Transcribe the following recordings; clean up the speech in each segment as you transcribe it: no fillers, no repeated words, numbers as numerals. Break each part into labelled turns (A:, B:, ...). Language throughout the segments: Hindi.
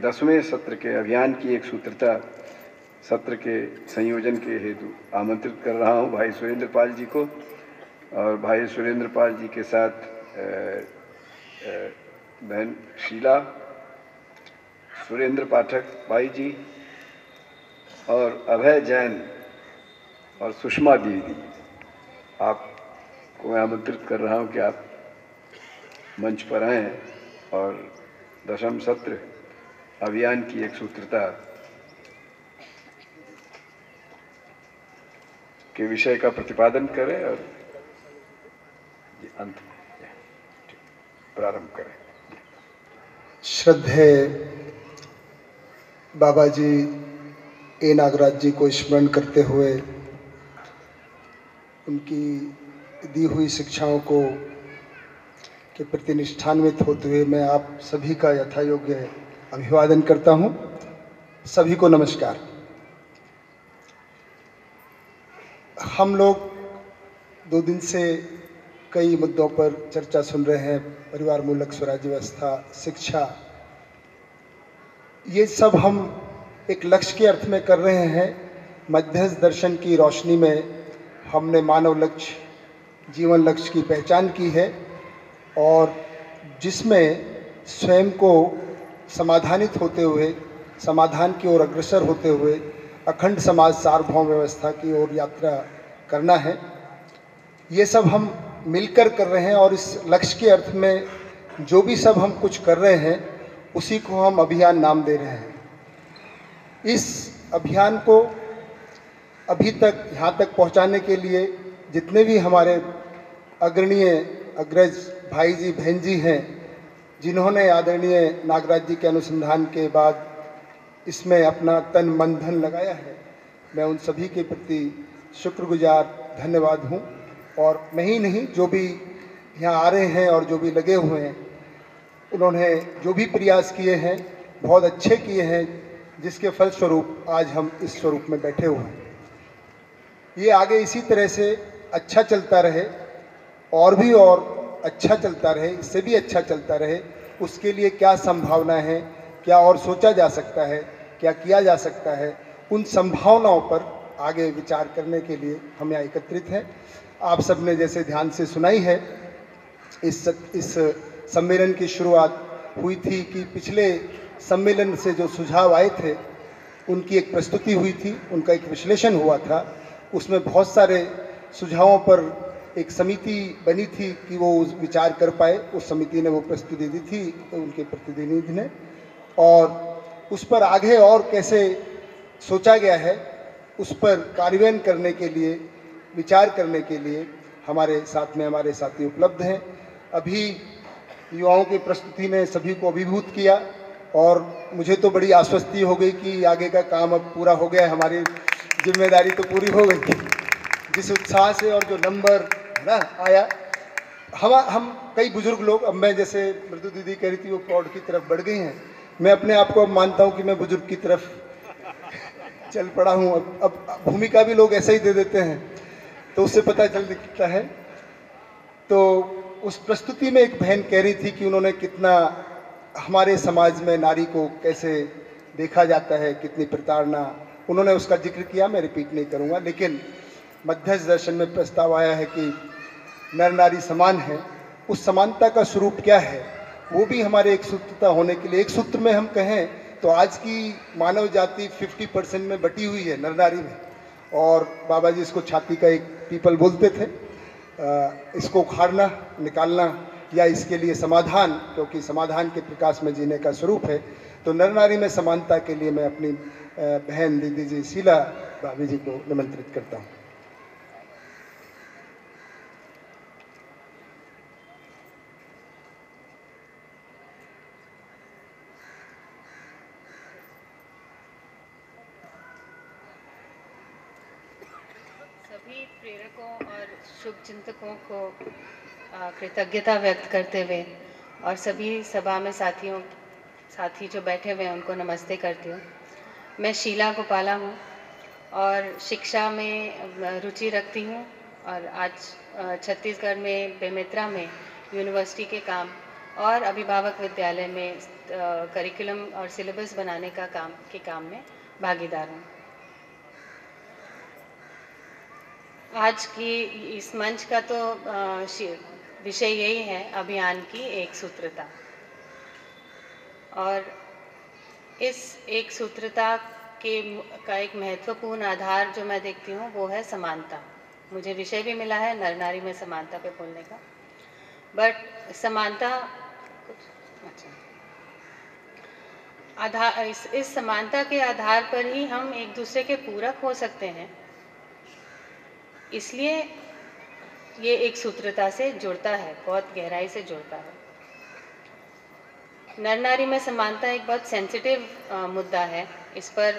A: 10वें सत्र के अभियान की एक सूत्रता सत्र के संयोजन के हेतु आमंत्रित कर रहा हूं भाई सुरेंद्र पाल जी को, और भाई सुरेंद्र पाल जी के साथ बहन शीला, सुरेंद्र पाठक भाई जी और अभय जैन और सुषमा दीदी, आपको मैं आमंत्रित कर रहा हूं कि आप मंच पर आएं और 10वें सत्र अभियान की एक सूत्रता के विषय का प्रतिपादन करें और अंत में प्रारंभ करें।
B: श्रद्धेय बाबा जी ए नागराज जी को स्मरण करते हुए उनकी दी हुई शिक्षाओं को के प्रति निष्ठान्वित होते हुए मैं आप सभी का यथायोग्य अभिवादन करता हूं। सभी को नमस्कार। हम लोग 2 दिन से कई मुद्दों पर चर्चा सुन रहे हैं, परिवार मूलक स्वराज्य व्यवस्था, शिक्षा, ये सब हम एक लक्ष्य के अर्थ में कर रहे हैं। मध्यस्थ दर्शन की रोशनी में हमने मानव लक्ष्य, जीवन लक्ष्य की पहचान की है और जिसमें स्वयं को समाधानित होते हुए, समाधान की ओर अग्रसर होते हुए अखंड समाज सार्वभौम व्यवस्था की ओर यात्रा करना है। ये सब हम मिलकर कर रहे हैं और इस लक्ष्य के अर्थ में जो भी सब हम कुछ कर रहे हैं उसी को हम अभियान नाम दे रहे हैं। इस अभियान को अभी तक यहाँ तक पहुँचाने के लिए जितने भी हमारे अग्रणीय अग्रज भाई जी बहन जी हैं, जिन्होंने आदरणीय नागराज जी के अनुसंधान के बाद इसमें अपना तन मन धन लगाया है, मैं उन सभी के प्रति शुक्रगुजार धन्यवाद हूँ। और मैं ही नहीं, जो भी यहाँ आ रहे हैं और जो भी लगे हुए हैं, उन्होंने जो भी प्रयास किए हैं बहुत अच्छे किए हैं, जिसके फलस्वरूप आज हम इस स्वरूप में बैठे हुए हैं। ये आगे इसी तरह से अच्छा चलता रहे और भी और अच्छा चलता रहे, इससे भी अच्छा चलता रहे, उसके लिए क्या संभावना है, क्या और सोचा जा सकता है, क्या किया जा सकता है, उन संभावनाओं पर आगे विचार करने के लिए हम यहाँ एकत्रित हैं। आप सब ने जैसे ध्यान से सुनाई है, इस सम्मेलन की शुरुआत हुई थी कि पिछले सम्मेलन से जो सुझाव आए थे उनकी एक प्रस्तुति हुई थी, उनका एक विश्लेषण हुआ था। उसमें बहुत सारे सुझावों पर एक समिति बनी थी कि वो विचार कर पाए। उस समिति ने वो प्रस्तुति दी थी उनके प्रतिनिधि ने, और उस पर आगे और कैसे सोचा गया है उस पर कार्यान्वयन करने के लिए, विचार करने के लिए हमारे साथ में हमारे साथी उपलब्ध हैं। अभी युवाओं की प्रस्तुति ने सभी को अभिभूत किया और मुझे तो बड़ी आश्वस्ति हो गई कि आगे का काम अब पूरा हो गया है, हमारी जिम्मेदारी तो पूरी हो गई। जिस उत्साह से और जो नंबर ना आया, हम कई बुजुर्ग लोग, अब मैं जैसे मृदु दीदी कह रही थी वो प्रौढ़ की तरफ बढ़ गई हैं, मैं अपने आप को अब मानता हूँ कि मैं बुजुर्ग की तरफ चल पड़ा हूँ। अब भूमिका भी लोग ऐसे ही दे देते हैं तो उससे पता चल दिखता है। तो उस प्रस्तुति में एक बहन कह रही थी कि उन्होंने कितना हमारे समाज में नारी को कैसे देखा जाता है, कितनी प्रताड़ना, उन्होंने उसका जिक्र किया, मैं रिपीट नहीं करूँगा। लेकिन मध्यस्थ दर्शन में प्रस्ताव आया है कि नर नारी समान है, उस समानता का स्वरूप क्या है वो भी हमारे एक सूत्रता होने के लिए, एक सूत्र में हम कहें तो आज की मानव जाति 50% में बटी हुई है नर नारी में, और बाबा जी इसको छाती का एक पीपल बोलते थे। इसको उखाड़ना, निकालना या इसके लिए समाधान, क्योंकि समाधान के प्रकाश में जीने का स्वरूप है, तो नर नारी में समानता के लिए मैं अपनी बहन दीदी जी शीला भाभी जी को निमंत्रित करता हूँ।
C: सभी प्रेरकों और शुभ चिंतकों को कृतज्ञता व्यक्त करते हुए और सभी सभा में साथी जो बैठे हुए हैं उनको नमस्ते करती हूँ। मैं शीला गोपाला हूँ और शिक्षा में रुचि रखती हूँ और आज छत्तीसगढ़ में बेमेतरा में यूनिवर्सिटी के काम और अभिभावक विद्यालय में करिकुलम और सिलेबस बनाने का काम में भागीदार हूँ। आज की इस मंच का तो विषय यही है, अभियान की एक सूत्रता। और इस एक सूत्रता का एक महत्वपूर्ण आधार जो मैं देखती हूँ वो है समानता। मुझे विषय भी मिला है नर नारी में समानता पे बोलने का, बट समानता आधार, इस समानता के आधार पर ही हम एक दूसरे के पूरक हो सकते हैं। इसलिए ये एक सूत्रता से जुड़ता है, बहुत गहराई से जुड़ता है। नर नारी में समानता एक बहुत सेंसिटिव मुद्दा है। इस पर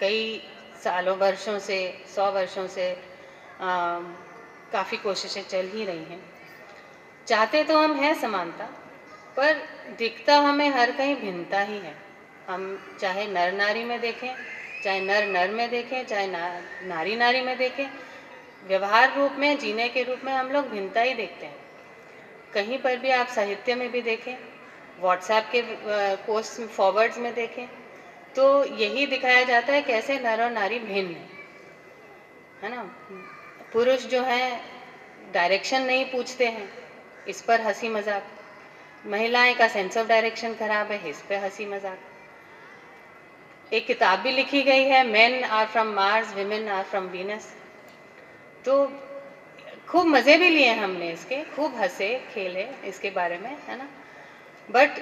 C: कई सालों वर्षों से 100 वर्षों से काफ़ी कोशिशें चल ही रही हैं। चाहते तो हम हैं समानता, पर दिखता हमें हर कहीं भिन्नता ही है। हम चाहे नर नारी में देखें, चाहे नर नर में देखें, चाहे नारी नारी में देखें, व्यवहार रूप में, जीने के रूप में हम लोग भिन्नता ही देखते हैं। कहीं पर भी आप साहित्य में भी देखें, व्हाट्सएप के पोस्ट फॉरवर्ड्स में देखें, तो यही दिखाया जाता है कैसे नर और नारी भिन्न है ना। पुरुष जो है डायरेक्शन नहीं पूछते हैं, इस पर हंसी मजाक। महिलाएं का सेंस ऑफ डायरेक्शन खराब है, इस पे हंसी मजाक। एक किताब भी लिखी गई है, men are from Mars, women are from Venus. तो खूब मज़े भी लिए हमने इसके, खूब हंसे खेले इसके बारे में, है ना। बट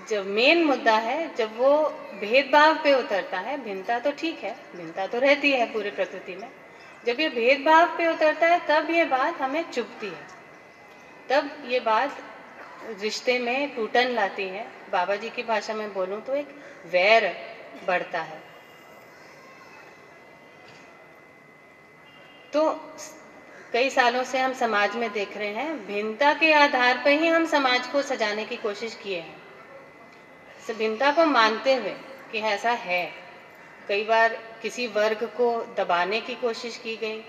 C: जब मेन मुद्दा है, जब वो भेदभाव पे उतरता है, भिन्नता तो ठीक है, भिन्नता तो रहती है पूरी प्रकृति में, जब ये भेदभाव पे उतरता है तब ये बात हमें चुभती है, तब ये बात रिश्ते में टूटन लाती है। बाबा जी की भाषा में बोलूं तो एक वैर बढ़ता है। तो कई सालों से हम समाज में देख रहे हैं, भिन्नता के आधार पर ही हम समाज को सजाने की कोशिश किए हैं, भिन्नता को मानते हुए कि ऐसा है। कई बार किसी वर्ग को दबाने की कोशिश की गई,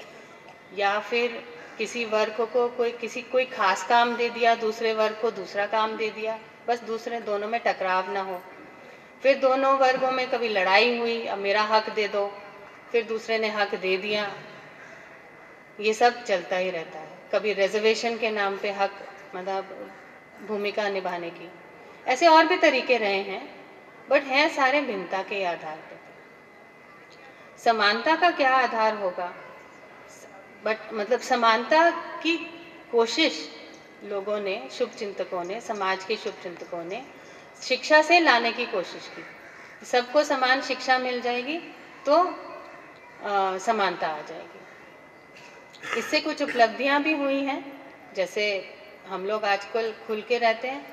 C: या फिर किसी वर्ग को कोई खास काम दे दिया, दूसरे वर्ग को दूसरा काम दे दिया, बस दूसरे दोनों में टकराव ना हो। फिर दोनों वर्गों में कभी लड़ाई हुई, अब मेरा हक दे दो, फिर दूसरे ने हक दे दिया। ये सब चलता ही रहता है। कभी रिजर्वेशन के नाम पे हक, मतलब भूमिका निभाने की, ऐसे और भी तरीके रहे हैं, बट हैं सारे भिन्नता के आधार पे। समानता का क्या आधार होगा? बट मतलब समानता की कोशिश लोगों ने, शुभ चिंतकों ने, समाज के शुभ चिंतकों ने शिक्षा से लाने की कोशिश की। सबको समान शिक्षा मिल जाएगी तो समानता आ जाएगी। इससे कुछ उपलब्धियां भी हुई हैं, जैसे हम लोग आजकल खुल के रहते हैं,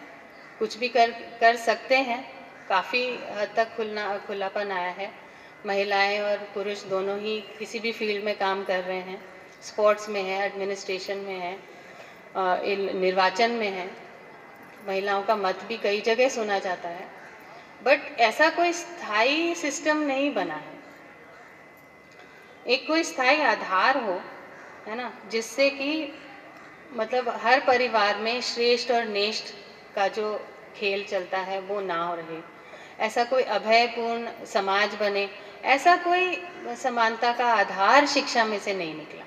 C: कुछ भी कर सकते हैं, काफ़ी हद तक खुलापन आया है। महिलाएं और पुरुष दोनों ही किसी भी फील्ड में काम कर रहे हैं, स्पोर्ट्स में है, एडमिनिस्ट्रेशन में है, निर्वाचन में है। महिलाओं का मत भी कई जगह सुना जाता है, बट ऐसा कोई स्थायी सिस्टम नहीं बना है, एक कोई स्थायी आधार हो, है ना, जिससे कि मतलब हर परिवार में श्रेष्ठ और नेष्ठ का जो खेल चलता है वो ना हो रहे, ऐसा कोई अभयपूर्ण समाज बने, ऐसा कोई समानता का आधार शिक्षा में से नहीं निकला।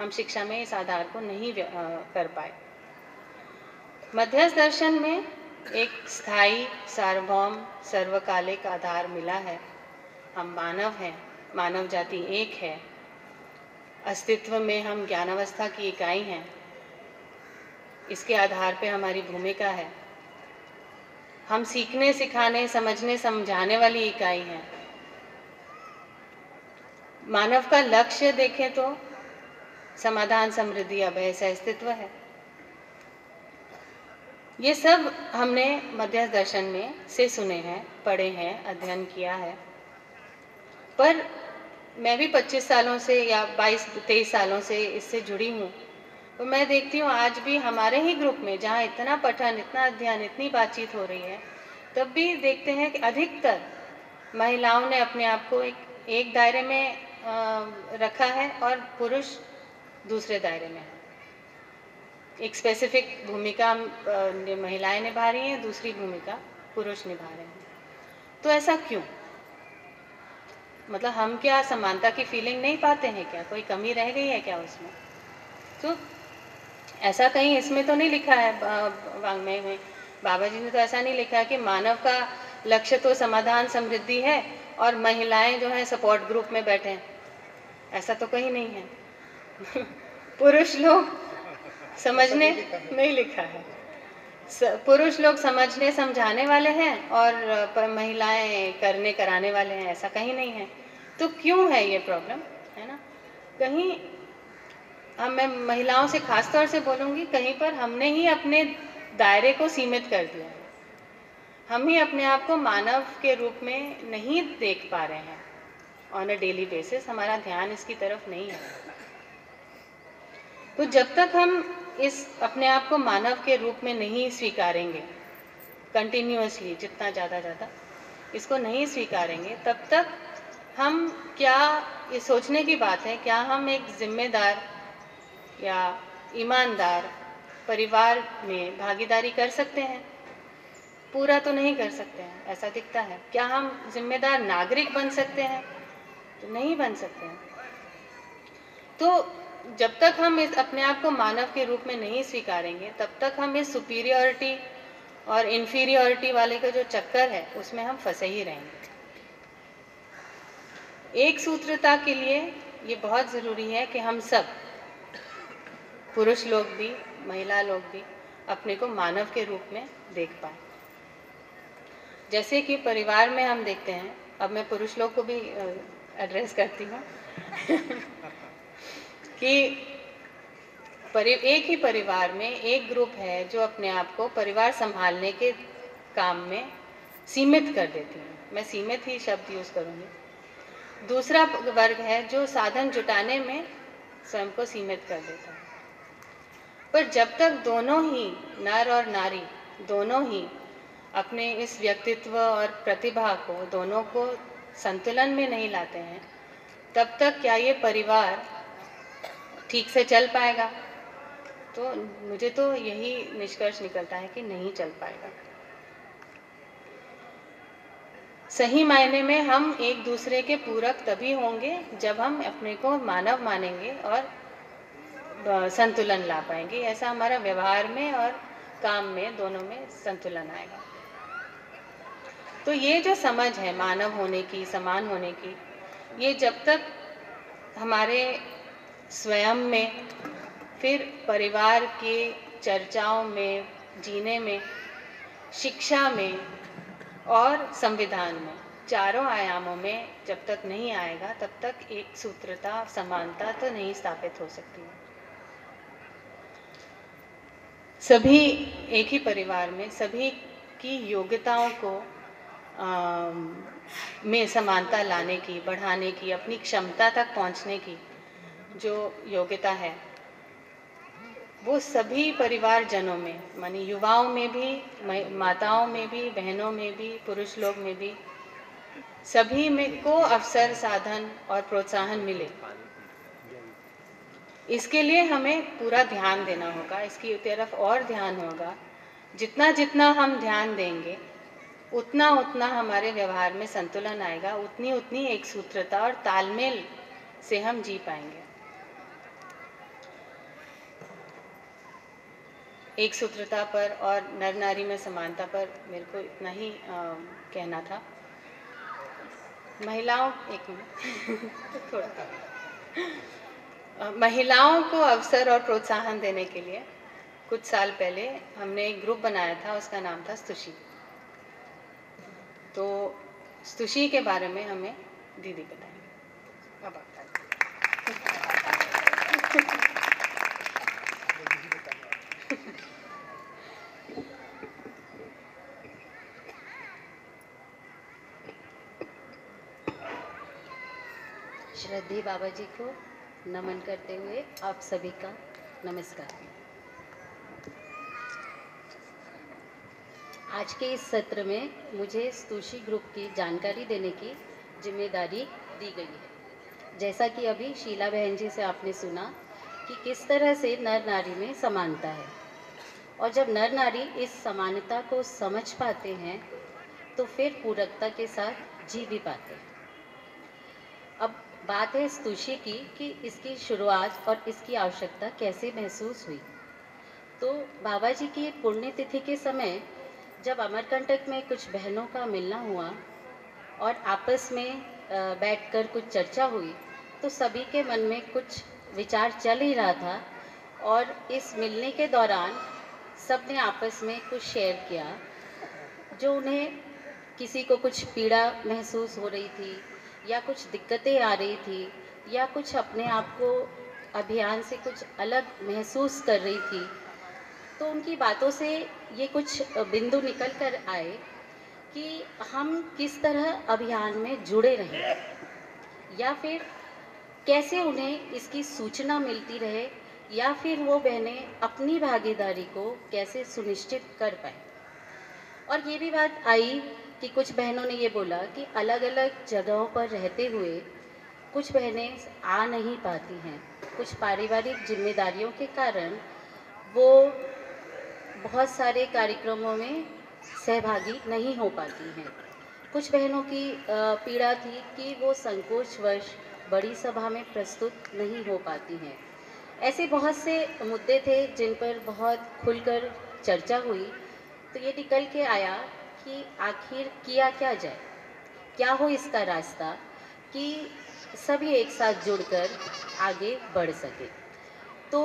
C: हम शिक्षा में इस आधार को नहीं कर पाए। मध्यस्थ दर्शन में एक स्थायी, सार्वभौम, सर्वकालिक आधार मिला है। हम मानव हैं, मानव जाति एक है, अस्तित्व में हम ज्ञानावस्था की इकाई हैं, इसके आधार पे हमारी भूमिका है। हम सीखने, सिखाने, समझने, समझाने वाली इकाई हैं। मानव का लक्ष्य देखें तो समाधान, समृद्धि, अभय, सहअस्तित्व है। ये सब हमने मध्यस्थ दर्शन में से सुने हैं, पढ़े हैं, अध्ययन किया है। पर मैं भी 25 सालों से या 22-23 सालों से इससे जुड़ी हूँ, तो मैं देखती हूँ आज भी हमारे ही ग्रुप में, जहाँ इतना पठन, इतना अध्ययन, इतनी बातचीत हो रही है, तब भी देखते हैं कि अधिकतर महिलाओं ने अपने आप को एक दायरे में रखा है और पुरुष दूसरे दायरे में है। एक स्पेसिफिक भूमिका महिलाएं निभा रही हैं, दूसरी भूमिका पुरुष निभा रहे हैं। तो ऐसा क्यों? मतलब हम क्या समानता की फीलिंग नहीं पाते हैं क्या? कोई कमी रह गई है क्या उसमें? तो ऐसा कहीं इसमें तो नहीं लिखा है वाङ्मय में, बाबा जी ने तो ऐसा नहीं लिखा है कि मानव का लक्ष्य तो समाधान समृद्धि है और महिलाएं जो हैं सपोर्ट ग्रुप में बैठे हैं। ऐसा तो कहीं नहीं है। पुरुष लोग समझने नहीं लिखा है, पुरुष लोग समझने समझाने वाले हैं और महिलाएं करने कराने वाले हैं, ऐसा कहीं नहीं है। तो क्यों है ये प्रॉब्लम, है ना? कहीं मैं महिलाओं से खास तौर से बोलूँगी, कहीं पर हमने ही अपने दायरे को सीमित कर दिया है। हम ही अपने आप को मानव के रूप में नहीं देख पा रहे हैं ऑन अ डेली बेसिस, हमारा ध्यान इसकी तरफ नहीं है। तो जब तक हम इस अपने आप को मानव के रूप में नहीं स्वीकारेंगे, कंटिन्यूअसली जितना ज़्यादा इसको नहीं स्वीकारेंगे, तब तक हम क्या, ये सोचने की बात है, क्या हम एक जिम्मेदार या ईमानदार परिवार में भागीदारी कर सकते हैं? पूरा तो नहीं कर सकते हैं, ऐसा दिखता है। क्या हम जिम्मेदार नागरिक बन सकते हैं? तो नहीं बन सकते हैं। तो जब तक हम इस अपने आप को मानव के रूप में नहीं स्वीकारेंगे, तब तक हम इस सुपीरियरिटी और इन्फीरियरिटी वाले का जो चक्कर है उसमें हम फंसे ही रहेंगे। एक सूत्रता के लिए ये बहुत ज़रूरी है कि हम सब, पुरुष लोग भी महिला लोग भी, अपने को मानव के रूप में देख पाए। जैसे कि परिवार में हम देखते हैं, अब मैं पुरुष लोग को भी एड्रेस करती हूँ कि एक ही परिवार में एक ग्रुप है जो अपने आप को परिवार संभालने के काम में सीमित कर देती है। मैं सीमित ही शब्द यूज़ करूँगी। दूसरा वर्ग है जो साधन जुटाने में स्वयं को सीमित कर देता है। पर जब तक दोनों ही, नर और नारी दोनों ही, अपने इस व्यक्तित्व और प्रतिभा को, दोनों को संतुलन में नहीं लाते हैं, तब तक क्या ये परिवार ठीक से चल पाएगा? तो मुझे तो यही निष्कर्ष निकलता है कि नहीं चल पाएगा। सही मायने में हम एक दूसरे के पूरक तभी होंगे जब हम अपने को मानव मानेंगे और संतुलन ला पाएंगे। ऐसा हमारा व्यवहार में और काम में, दोनों में संतुलन आएगा। तो ये जो समझ है मानव होने की, समान होने की, ये जब तक हमारे स्वयं में, फिर परिवार के चर्चाओं में, जीने में, शिक्षा में और संविधान में, चारों आयामों में जब तक नहीं आएगा, तब तक एक सूत्रता, समानता तो नहीं स्थापित हो सकती है। सभी एक ही परिवार में सभी की योग्यताओं को में समानता लाने की, बढ़ाने की, अपनी क्षमता तक पहुंचने की जो योग्यता है, वो सभी परिवार जनों में, मानी युवाओं में भी, माताओं में भी, बहनों में भी, पुरुष लोग में भी, सभी में को अवसर, साधन और प्रोत्साहन मिले। इसके लिए हमें पूरा ध्यान देना होगा, इसकी तरफ और ध्यान होगा। जितना जितना हम ध्यान देंगे, उतना उतना हमारे व्यवहार में संतुलन आएगा, उतनी उतनी एक सूत्रता और तालमेल से हम जी पाएंगे। एक सूत्रता पर और नर नारी में समानता पर मेरे को इतना ही कहना था। महिलाओं, एक मिनट थोड़ा महिलाओं को अवसर और प्रोत्साहन देने के लिए कुछ साल पहले हमने एक ग्रुप बनाया था, उसका नाम था स्तुषी। तो स्तुषी के बारे में हमें दीदी बताएंगे। अब आप
D: श्रद्धेय बाबा जी को नमन करते हुए आप सभी का नमस्कार। आज के इस सत्र में मुझे स्तुषी ग्रुप की जानकारी देने की जिम्मेदारी दी गई है। जैसा कि अभी शीला बहन जी से आपने सुना कि किस तरह से नर नारी में समानता है, और जब नर नारी इस समानता को समझ पाते हैं तो फिर पूरकता के साथ जी भी पाते हैं। अब बात है स्तुषी की कि इसकी शुरुआत और इसकी आवश्यकता कैसे महसूस हुई। तो बाबा जी की पुण्यतिथि के समय जब अमरकंटक में कुछ बहनों का मिलना हुआ और आपस में बैठकर कुछ चर्चा हुई, तो सभी के मन में कुछ विचार चल ही रहा था, और इस मिलने के दौरान सब ने आपस में कुछ शेयर किया जो उन्हें, किसी को कुछ पीड़ा महसूस हो रही थी या कुछ दिक्कतें आ रही थी या कुछ अपने आप को अभियान से कुछ अलग महसूस कर रही थी। तो उनकी बातों से ये कुछ बिंदु निकल कर आए कि हम किस तरह अभियान में जुड़े रहें, या फिर कैसे उन्हें इसकी सूचना मिलती रहे, या फिर वो बहनें अपनी भागीदारी को कैसे सुनिश्चित कर पाए। और ये भी बात आई कि कुछ बहनों ने ये बोला कि अलग अलग जगहों पर रहते हुए कुछ बहनें आ नहीं पाती हैं, कुछ पारिवारिक जिम्मेदारियों के कारण वो बहुत सारे कार्यक्रमों में सहभागी नहीं हो पाती हैं। कुछ बहनों की पीड़ा थी कि वो संकोचवश बड़ी सभा में प्रस्तुत नहीं हो पाती हैं। ऐसे बहुत से मुद्दे थे जिन पर बहुत खुलकर चर्चा हुई। तो ये निकल के आया कि आखिर किया क्या जाए, क्या हो इसका रास्ता कि सभी एक साथ जुड़कर आगे बढ़ सके। तो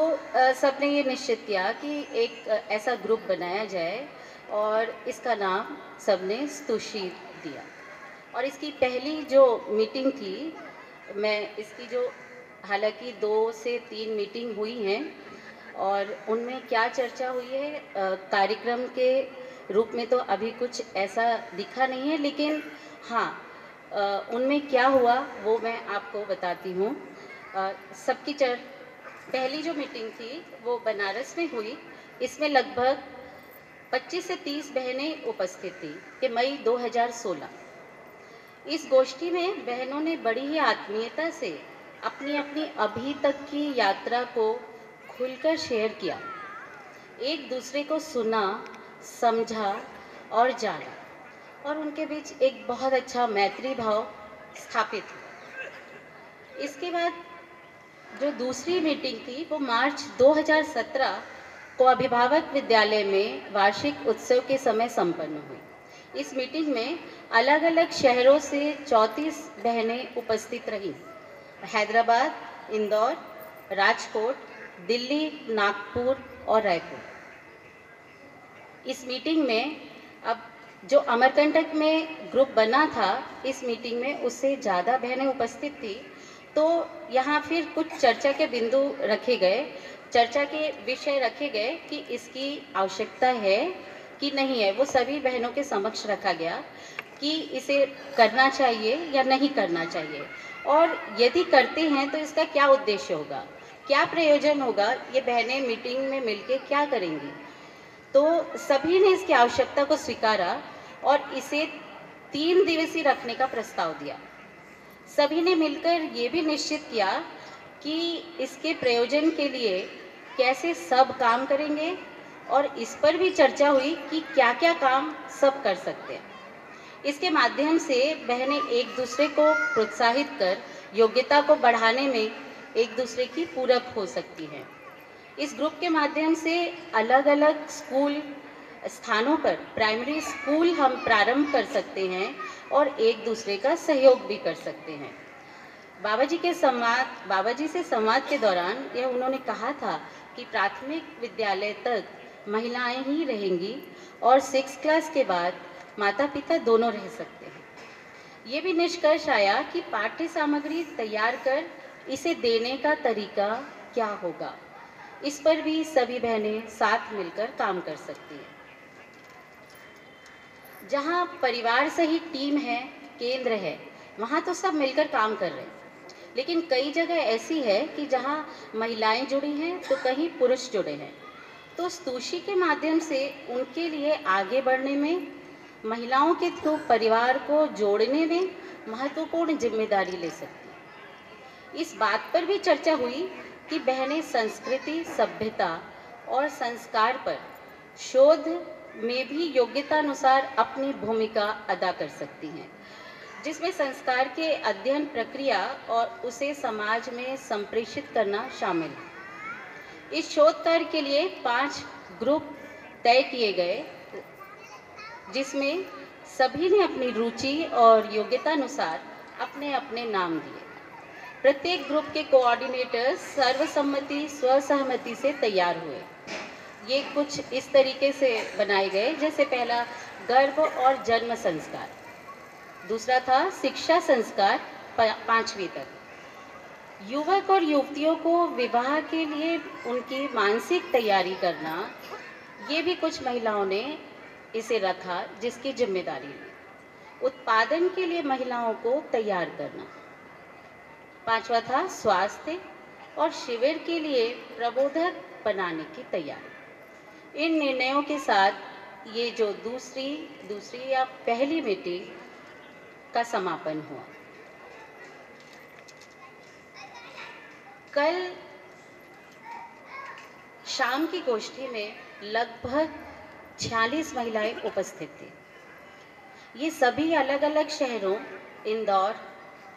D: सबने ये निश्चित किया कि एक ऐसा ग्रुप बनाया जाए और इसका नाम सबने स्तुषी दिया। और इसकी पहली जो मीटिंग थी, मैं इसकी जो हालांकि 2 से 3 मीटिंग हुई हैं और उनमें क्या चर्चा हुई है कार्यक्रम के रूप में तो अभी कुछ ऐसा दिखा नहीं है, लेकिन हाँ उनमें क्या हुआ वो मैं आपको बताती हूँ। सबकी पहली जो मीटिंग थी वो बनारस में हुई। इसमें लगभग 25 से 30 बहनें उपस्थित थी कि मई 2016। इस गोष्ठी में बहनों ने बड़ी ही आत्मीयता से अपनी अपनी अभी तक की यात्रा को खुलकर शेयर किया, एक दूसरे को सुना, समझा और जाना, और उनके बीच एक बहुत अच्छा मैत्री भाव स्थापित हुआ। इसके बाद जो दूसरी मीटिंग थी वो मार्च 2017 को अभिभावक विद्यालय में वार्षिक उत्सव के समय संपन्न हुई। इस मीटिंग में अलग अलग शहरों से 34 बहनें उपस्थित रहीं। हैदराबाद, इंदौर, राजकोट, दिल्ली, नागपुर और रायपुर। इस मीटिंग में अब जो अमरकंटक में ग्रुप बना था, इस मीटिंग में उससे ज़्यादा बहनें उपस्थित थी। तो यहाँ फिर कुछ चर्चा के बिंदु रखे गए, चर्चा के विषय रखे गए कि इसकी आवश्यकता है कि नहीं है। वो सभी बहनों के समक्ष रखा गया कि इसे करना चाहिए या नहीं करना चाहिए, और यदि करते हैं तो इसका क्या उद्देश्य होगा, क्या प्रयोजन होगा, ये बहनें मीटिंग में मिलके क्या करेंगी। तो सभी ने इसकी आवश्यकता को स्वीकारा और इसे 3 दिवसीय रखने का प्रस्ताव दिया। सभी ने मिलकर ये भी निश्चित किया कि इसके प्रयोजन के लिए कैसे सब काम करेंगे, और इस पर भी चर्चा हुई कि क्या क्या काम सब कर सकते हैं। इसके माध्यम से बहनें एक दूसरे को प्रोत्साहित कर योग्यता को बढ़ाने में एक दूसरे की पूरक हो सकती हैं। इस ग्रुप के माध्यम से अलग अलग स्कूल स्थानों पर प्राइमरी स्कूल हम प्रारंभ कर सकते हैं और एक दूसरे का सहयोग भी कर सकते हैं। बाबा जी से संवाद के दौरान यह उन्होंने कहा था कि प्राथमिक विद्यालय तक महिलाएं ही रहेंगी और 6 क्लास के बाद माता पिता दोनों रह सकते हैं। ये भी निष्कर्ष आया कि पाठ्य सामग्री तैयार कर इसे देने का तरीका क्या होगा, इस पर भी सभी बहनें साथ मिलकर काम कर सकती हैं। जहाँ परिवार सही टीम है, केंद्र है, वहाँ तो सब मिलकर काम कर रहे हैं, लेकिन कई जगह ऐसी है कि जहाँ महिलाएं जुड़ी हैं तो कहीं पुरुष जुड़े हैं। तो स्तुषी के माध्यम से उनके लिए आगे बढ़ने में, महिलाओं के थ्रू परिवार को जोड़ने में महत्वपूर्ण जिम्मेदारी ले सकती है। इस बात पर भी चर्चा हुई कि बहनें संस्कृति, सभ्यता और संस्कार पर शोध में भी योग्यतानुसार अपनी भूमिका अदा कर सकती हैं, जिसमें संस्कार के अध्ययन प्रक्रिया और उसे समाज में संप्रेषित करना शामिल है। इस शोध कार्य के लिए 5 ग्रुप तय किए गए, जिसमें सभी ने अपनी रुचि और योग्यतानुसार अपने अपने नाम दिए। प्रत्येक ग्रुप के कोऑर्डिनेटर्स सर्वसम्मति स्वसहमति से तैयार हुए। ये कुछ इस तरीके से बनाए गए, जैसे पहला गर्भ और जन्म संस्कार, दूसरा था शिक्षा संस्कार 5वीं तक, युवक और युवतियों को विवाह के लिए उनकी मानसिक तैयारी करना, ये भी कुछ महिलाओं ने इसे रखा जिसकी जिम्मेदारी ली। उत्पादन के लिए महिलाओं को तैयार करना। 5वां था स्वास्थ्य और शिविर के लिए प्रबोधक बनाने की तैयारी। इन निर्णयों के साथ ये जो दूसरी या पहली मीटिंग का समापन हुआ। कल शाम की गोष्ठी में लगभग 46 महिलाएं उपस्थित थी। ये सभी अलग अलग शहरों इंदौर,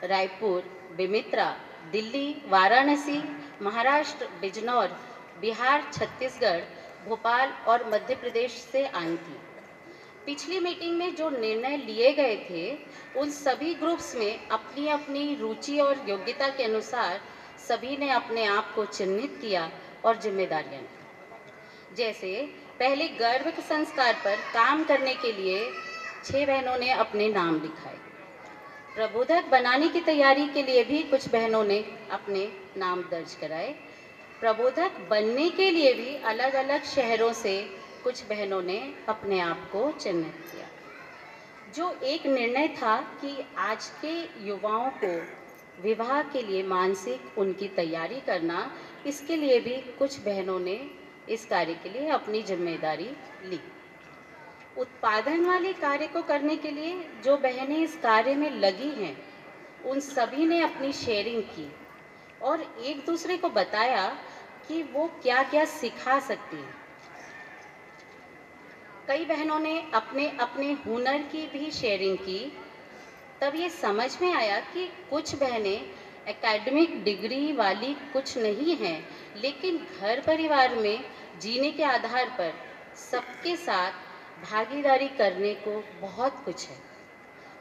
D: रायपुर, बेमेतरा, दिल्ली, वाराणसी, महाराष्ट्र, बिजनौर, बिहार, छत्तीसगढ़, भोपाल और मध्य प्रदेश से आई थी। पिछली मीटिंग में जो निर्णय लिए गए थे, उन सभी ग्रुप्स में अपनी अपनी रुचि और योग्यता के अनुसार सभी ने अपने आप को चिन्हित किया और जिम्मेदारियां ली। जैसे पहले गर्भ संस्कार पर काम करने के लिए 6 बहनों ने अपने नाम लिखाए। प्रबोधक बनाने की तैयारी के लिए भी कुछ बहनों ने अपने नाम दर्ज कराए। प्रबोधक बनने के लिए भी अलग अलग शहरों से कुछ बहनों ने अपने आप को चिन्हित किया। जो एक निर्णय था कि आज के युवाओं को विवाह के लिए मानसिक उनकी तैयारी करना, इसके लिए भी कुछ बहनों ने इस कार्य के लिए अपनी जिम्मेदारी ली। उत्पादन वाले कार्य को करने के लिए जो बहनें इस कार्य में लगी हैं, उन सभी ने अपनी शेयरिंग की और एक दूसरे को बताया कि वो क्या क्या सिखा सकती हैं। कई बहनों ने अपने अपने हुनर की भी शेयरिंग की। तब ये समझ में आया कि कुछ बहनें एकेडमिक डिग्री वाली कुछ नहीं हैं, लेकिन घर परिवार में जीने के आधार पर सबके साथ भागीदारी करने को बहुत कुछ है।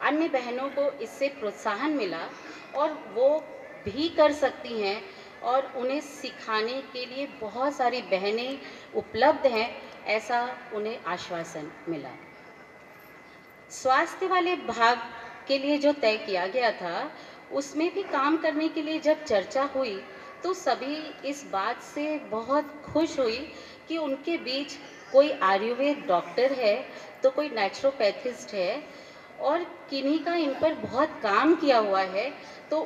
D: अन्य बहनों को इससे प्रोत्साहन मिला और वो भी कर सकती हैं और उन्हें सिखाने के लिए बहुत सारी बहनें उपलब्ध हैं, ऐसा उन्हें आश्वासन मिला। स्वास्थ्य वाले भाग के लिए जो तय किया गया था, उसमें भी काम करने के लिए जब चर्चा हुई तो सभी इस बात से बहुत खुश हुई कि उनके बीच कोई आयुर्वेद डॉक्टर है तो कोई नेचुरोपैथिस्ट है और किन्हीं का इन पर बहुत काम किया हुआ है, तो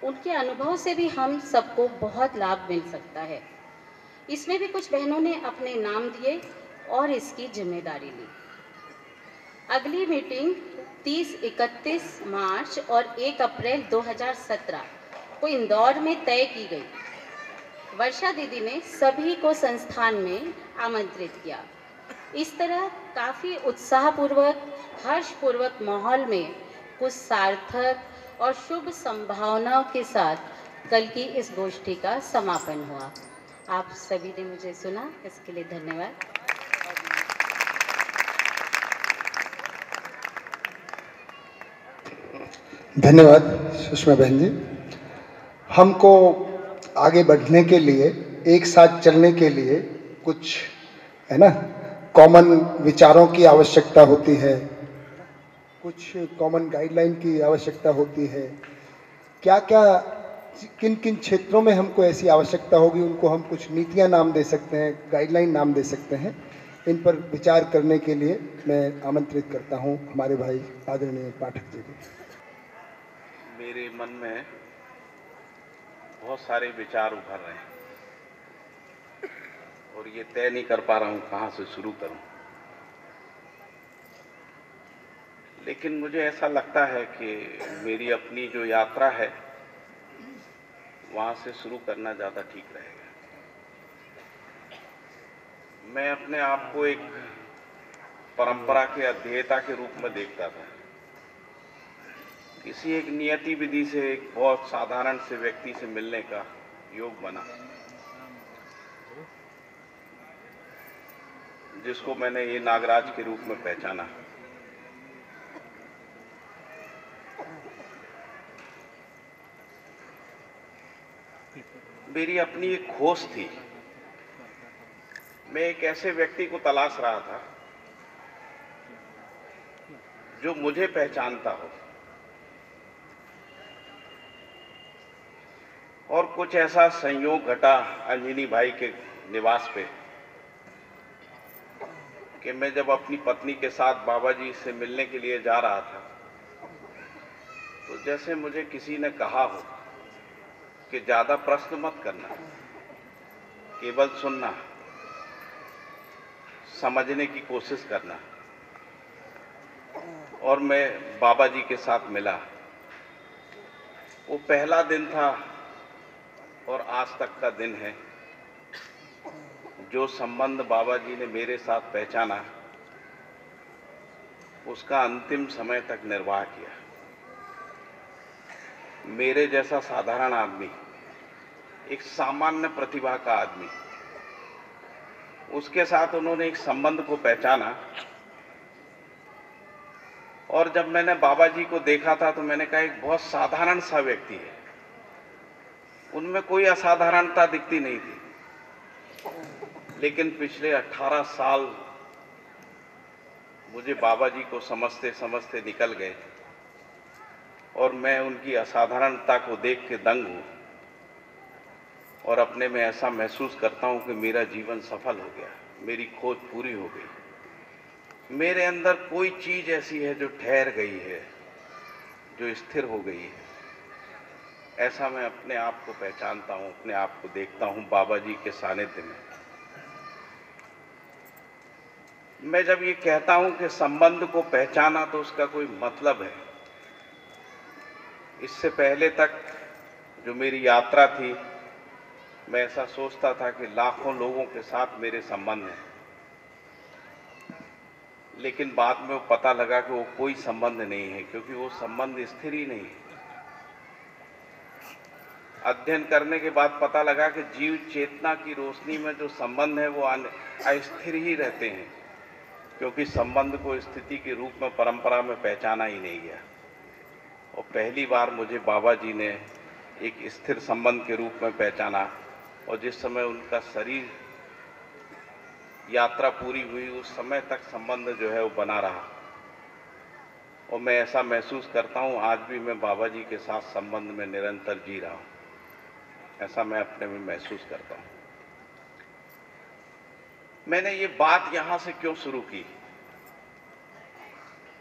D: उनके अनुभव से भी हम सबको बहुत लाभ मिल सकता है। इसमें भी कुछ बहनों ने अपने नाम दिए और इसकी जिम्मेदारी ली। अगली मीटिंग 30-31 मार्च और 1 अप्रैल 2017 को इंदौर में तय की गई। वर्षा दीदी ने सभी को संस्थान में आमंत्रित किया। इस तरह काफ़ी उत्साहपूर्वक, हर्षपूर्वक माहौल में कुछ सार्थक और शुभ संभावनाओं के साथ कल की इस गोष्ठी का समापन हुआ। आप सभी ने मुझे सुना, इसके लिए धन्यवाद।
B: धन्यवाद सुषमा बहन जी। हमको आगे बढ़ने के लिए, एक साथ चलने के लिए कुछ है ना कॉमन विचारों की आवश्यकता होती है, कुछ कॉमन गाइडलाइन की आवश्यकता होती है। क्या क्या किन किन क्षेत्रों में हमको ऐसी आवश्यकता होगी, उनको हम कुछ नीतियां नाम दे सकते हैं, गाइडलाइन नाम दे सकते हैं। इन पर विचार करने के लिए मैं आमंत्रित करता हूं हमारे भाई आदरणीय पाठक जी को।
E: मेरे मन में बहुत सारे विचार उभर रहे हैं और ये तय नहीं कर पा रहा हूँ कहाँ से शुरू करूँ। लेकिन मुझे ऐसा लगता है कि मेरी अपनी जो यात्रा है वहाँ से शुरू करना ज़्यादा ठीक रहेगा। मैं अपने आप को एक परंपरा के अध्येता के रूप में देखता था। किसी एक नियति विधि से एक बहुत साधारण से व्यक्ति से मिलने का योग बना, जिसको मैंने ये नागराज के रूप में पहचाना। मेरी अपनी एक खोज थी। मैं एक ऐसे व्यक्ति को तलाश रहा था जो मुझे पहचानता हो, और कुछ ऐसा संयोग घटा अंजनी भाई के निवास पे कि मैं जब अपनी पत्नी के साथ बाबा जी से मिलने के लिए जा रहा था, तो जैसे मुझे किसी ने कहा हो कि ज्यादा प्रश्न मत करना, केवल सुनना, समझने की कोशिश करना। और मैं बाबा जी के साथ मिला। वो पहला दिन था और आज तक का दिन है। जो संबंध बाबा जी ने मेरे साथ पहचाना, उसका अंतिम समय तक निर्वाह किया। मेरे जैसा साधारण आदमी, एक सामान्य प्रतिभा का आदमी, उसके साथ उन्होंने एक संबंध को पहचाना। और जब मैंने बाबा जी को देखा था तो मैंने कहा एक बहुत साधारण सा व्यक्ति है, उनमें कोई असाधारणता दिखती नहीं थी। लेकिन पिछले 18 साल मुझे बाबा जी को समझते समझते निकल गए और मैं उनकी असाधारणता को देख के दंग हूं और अपने में ऐसा महसूस करता हूं कि मेरा जीवन सफल हो गया, मेरी खोज पूरी हो गई। मेरे अंदर कोई चीज ऐसी है जो ठहर गई है, जो स्थिर हो गई है। ऐसा मैं अपने आप को पहचानता हूं, अपने आप को देखता हूं बाबा जी के सानिध्य में। मैं जब ये कहता हूं कि संबंध को पहचाना, तो उसका कोई मतलब है। इससे पहले तक जो मेरी यात्रा थी, मैं ऐसा सोचता था कि लाखों लोगों के साथ मेरे संबंध हैं, लेकिन बाद में वो पता लगा कि वो कोई संबंध नहीं है, क्योंकि वो संबंध स्थिर ही नहीं है। अध्ययन करने के बाद पता लगा कि जीव चेतना की रोशनी में जो संबंध है वो अस्थिर ही रहते हैं, क्योंकि संबंध को स्थिति के रूप में परंपरा में पहचाना ही नहीं गया। और पहली बार मुझे बाबा जी ने एक स्थिर संबंध के रूप में पहचाना, और जिस समय उनका शरीर यात्रा पूरी हुई, उस समय तक संबंध जो है वो बना रहा। और मैं ऐसा महसूस करता हूँ आज भी मैं बाबा जी के साथ संबंध में निरंतर जी रहा हूँ, ऐसा मैं अपने में महसूस करता हूँ। मैंने ये बात यहाँ से क्यों शुरू की,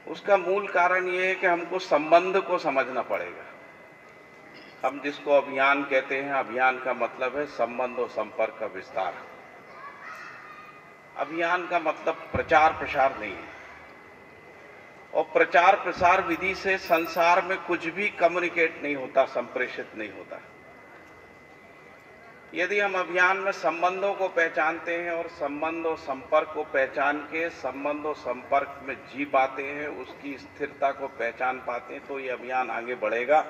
E: उसका मूल कारण ये है कि हमको संबंध को समझना पड़ेगा। हम जिसको अभियान कहते हैं, अभियान का मतलब है संबंध और संपर्क का विस्तार। अभियान का मतलब प्रचार प्रसार नहीं है, और प्रचार प्रसार विधि से संसार में कुछ भी कम्युनिकेट नहीं होता, संप्रेषित नहीं होता। यदि हम अभियान में संबंधों को पहचानते हैं और संबंध और संपर्क को पहचान के संबंध और संपर्क में जी पाते हैं, उसकी स्थिरता को पहचान पाते हैं, तो ये अभियान आगे बढ़ेगा।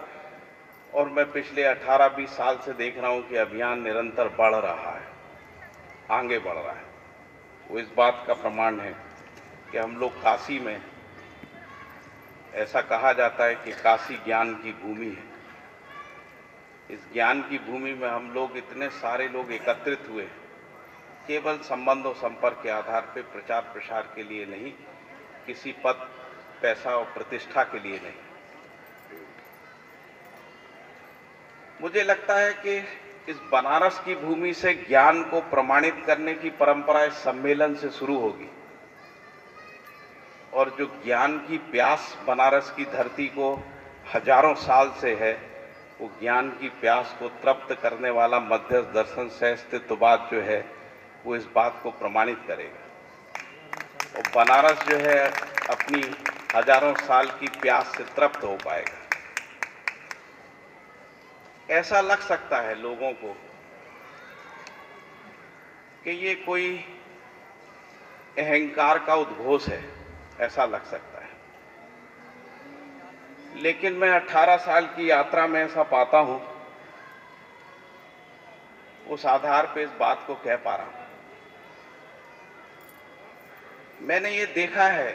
E: और मैं पिछले 18-20 साल से देख रहा हूं कि अभियान निरंतर बढ़ रहा है, आगे बढ़ रहा है। वो इस बात का प्रमाण है कि हम लोग काशी में, ऐसा कहा जाता है कि काशी ज्ञान की भूमि है। इस ज्ञान की भूमि में हम लोग, इतने सारे लोग एकत्रित हुए, केवल संबंध और संपर्क के आधार पर, प्रचार प्रसार के लिए नहीं, किसी पद, पैसा और प्रतिष्ठा के लिए नहीं। मुझे लगता है कि इस बनारस की भूमि से ज्ञान को प्रमाणित करने की परंपरा इस सम्मेलन से शुरू होगी, और जो ज्ञान की प्यास बनारस की धरती को हजारों साल से है, वो ज्ञान की प्यास को तृप्त करने वाला मध्यस्थ दर्शन सहअस्तित्ववाद जो है, वो इस बात को प्रमाणित करेगा। और बनारस जो है अपनी हजारों साल की प्यास से तृप्त हो पाएगा। ऐसा लग सकता है लोगों को कि ये कोई अहंकार का उद्घोष है, ऐसा लग सकता है। लेकिन मैं 18 साल की यात्रा में ऐसा पाता हूं, उस आधार पे इस बात को कह पा रहा हूं। मैंने ये देखा है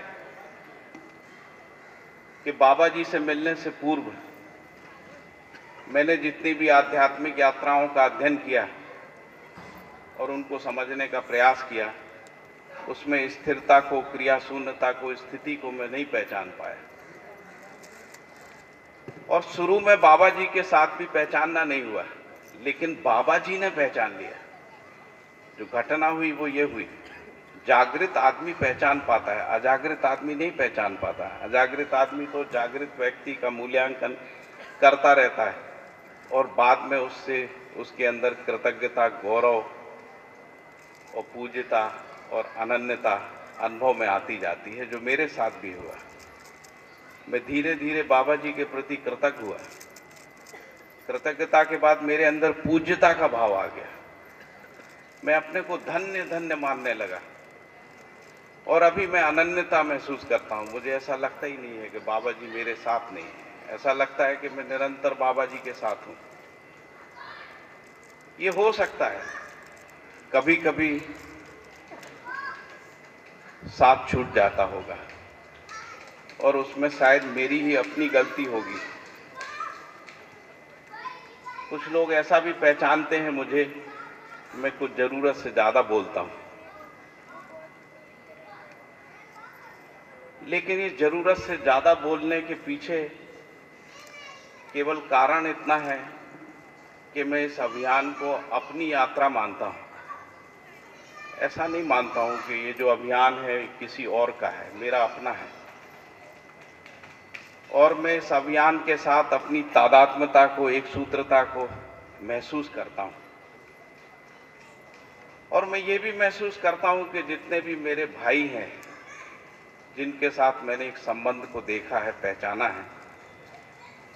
E: कि बाबा जी से मिलने से पूर्व मैंने जितनी भी आध्यात्मिक यात्राओं का अध्ययन किया और उनको समझने का प्रयास किया, उसमें स्थिरता को, क्रिया शून्यता को, स्थिति को मैं नहीं पहचान पाया। और शुरू में बाबा जी के साथ भी पहचानना नहीं हुआ, लेकिन बाबा जी ने पहचान लिया। जो घटना हुई वो ये हुई, जागृत आदमी पहचान पाता है, अजागृत आदमी नहीं पहचान पाता। अजागृत आदमी तो जागृत व्यक्ति का मूल्यांकन करता रहता है और बाद में उससे उसके अंदर कृतज्ञता, गौरव और पूज्यता और अनन्यता अनुभव में आती जाती है, जो मेरे साथ भी हुआ। मैं धीरे धीरे बाबा जी के प्रति कृतज्ञ हुआ। कृतज्ञता के बाद मेरे अंदर पूज्यता का भाव आ गया। मैं अपने को धन्य धन्य मानने लगा और अभी मैं अनन्यता महसूस करता हूँ। मुझे ऐसा लगता ही नहीं है कि बाबा जी मेरे साथ नहीं है, ऐसा लगता है कि मैं निरंतर बाबा जी के साथ हूँ। ये हो सकता है कभी कभी साथ छूट जाता होगा और उसमें शायद मेरी ही अपनी गलती होगी। कुछ लोग ऐसा भी पहचानते हैं मुझे, मैं कुछ जरूरत से ज्यादा बोलता हूं, लेकिन ये जरूरत से ज्यादा बोलने के पीछे केवल कारण इतना है कि मैं इस अभियान को अपनी यात्रा मानता हूं। ऐसा नहीं मानता हूं कि ये जो अभियान है किसी और का है, मेरा अपना है। और मैं इस अभियान के साथ अपनी तादात्म्यता को, एक सूत्रता को महसूस करता हूं। और मैं ये भी महसूस करता हूं कि जितने भी मेरे भाई हैं, जिनके साथ मैंने एक संबंध को देखा है, पहचाना है,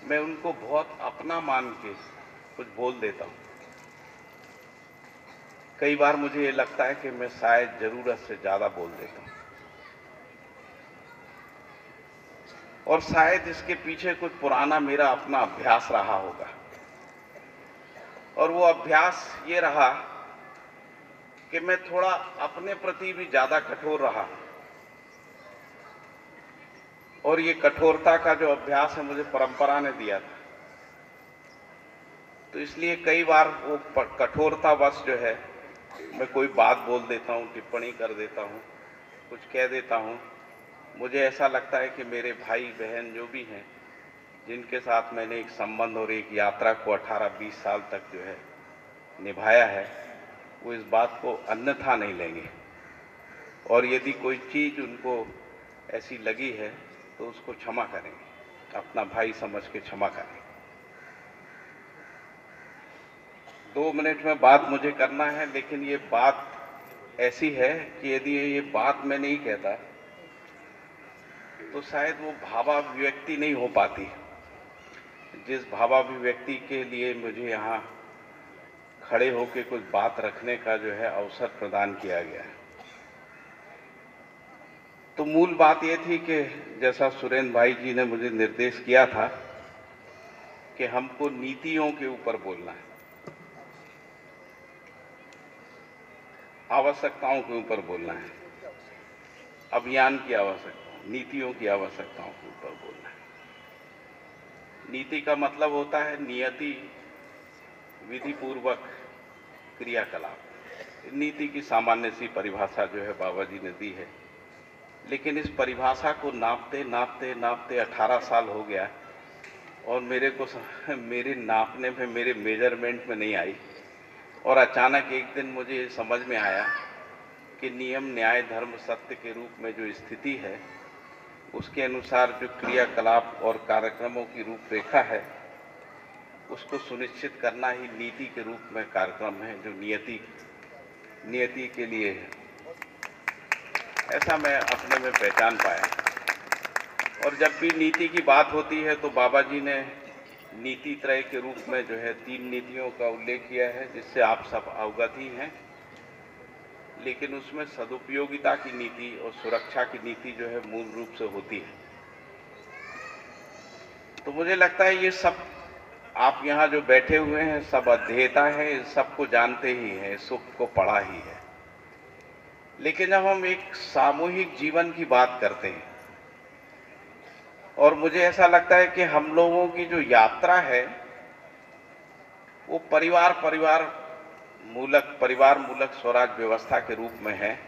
E: मैं उनको बहुत अपना मान के कुछ बोल देता हूं। कई बार मुझे ये लगता है कि मैं शायद जरूरत से ज्यादा बोल देता हूं और शायद इसके पीछे कुछ पुराना मेरा अपना अभ्यास रहा होगा। और वो अभ्यास ये रहा कि मैं थोड़ा अपने प्रति भी ज्यादा कठोर रहा और ये कठोरता का जो अभ्यास है मुझे परंपरा ने दिया था। तो इसलिए कई बार वो कठोरतावश जो है मैं कोई बात बोल देता हूँ, टिप्पणी कर देता हूँ, कुछ कह देता हूँ। मुझे ऐसा लगता है कि मेरे भाई बहन जो भी हैं, जिनके साथ मैंने एक संबंध और एक यात्रा को 18-20 साल तक जो है निभाया है, वो इस बात को अन्यथा नहीं लेंगे। और यदि कोई चीज़ उनको ऐसी लगी है तो उसको क्षमा करेंगे, अपना भाई समझ के क्षमा करेंगे। 2 मिनट में बात मुझे करना है, लेकिन ये बात ऐसी है कि यदि ये बात मैं नहीं कहता तो शायद वो भावाभिव्यक्ति नहीं हो पाती, जिस भावाभिव्यक्ति के लिए मुझे यहाँ खड़े होकर कुछ बात रखने का जो है अवसर प्रदान किया गया है। तो मूल बात ये थी कि जैसा सुरेंद्र भाई जी ने मुझे निर्देश किया था कि हमको नीतियों के ऊपर बोलना है, आवश्यकताओं के ऊपर बोलना है, अभियान की आवश्यकता, नीतियों की आवश्यकताओं के ऊपर बोलना है। नीति का मतलब होता है नियति, विधि पूर्वक क्रियाकलाप। नीति की सामान्य सी परिभाषा जो है बाबा जी ने दी है, लेकिन इस परिभाषा को नापते नापते नापते 18 साल हो गया और मेरे नापने में, मेरे मेजरमेंट में नहीं आई। और अचानक एक दिन मुझे समझ में आया कि नियम, न्याय, धर्म, सत्य के रूप में जो स्थिति है, उसके अनुसार जो क्रियाकलाप और कार्यक्रमों की रूपरेखा है, उसको सुनिश्चित करना ही नीति के रूप में कार्यक्रम है, जो नियति के लिए है। ऐसा मैं अपने में पहचान पाया। और जब भी नीति की बात होती है तो बाबा जी ने नीति त्रय के रूप में जो है 3 नीतियों का उल्लेख किया है, जिससे आप सब अवगत ही हैं, लेकिन उसमें सदुपयोगिता की नीति और सुरक्षा की नीति जो है मूल रूप से होती है। तो मुझे लगता है ये सब आप यहाँ जो बैठे हुए हैं सब अध्येता हैं, इस सबको जानते ही हैं, इस सुख को पढ़ा ही है। लेकिन जब हम एक सामूहिक जीवन की बात करते हैं, और मुझे ऐसा लगता है कि हम लोगों की जो यात्रा है वो परिवार मूलक स्वराज व्यवस्था के रूप में है,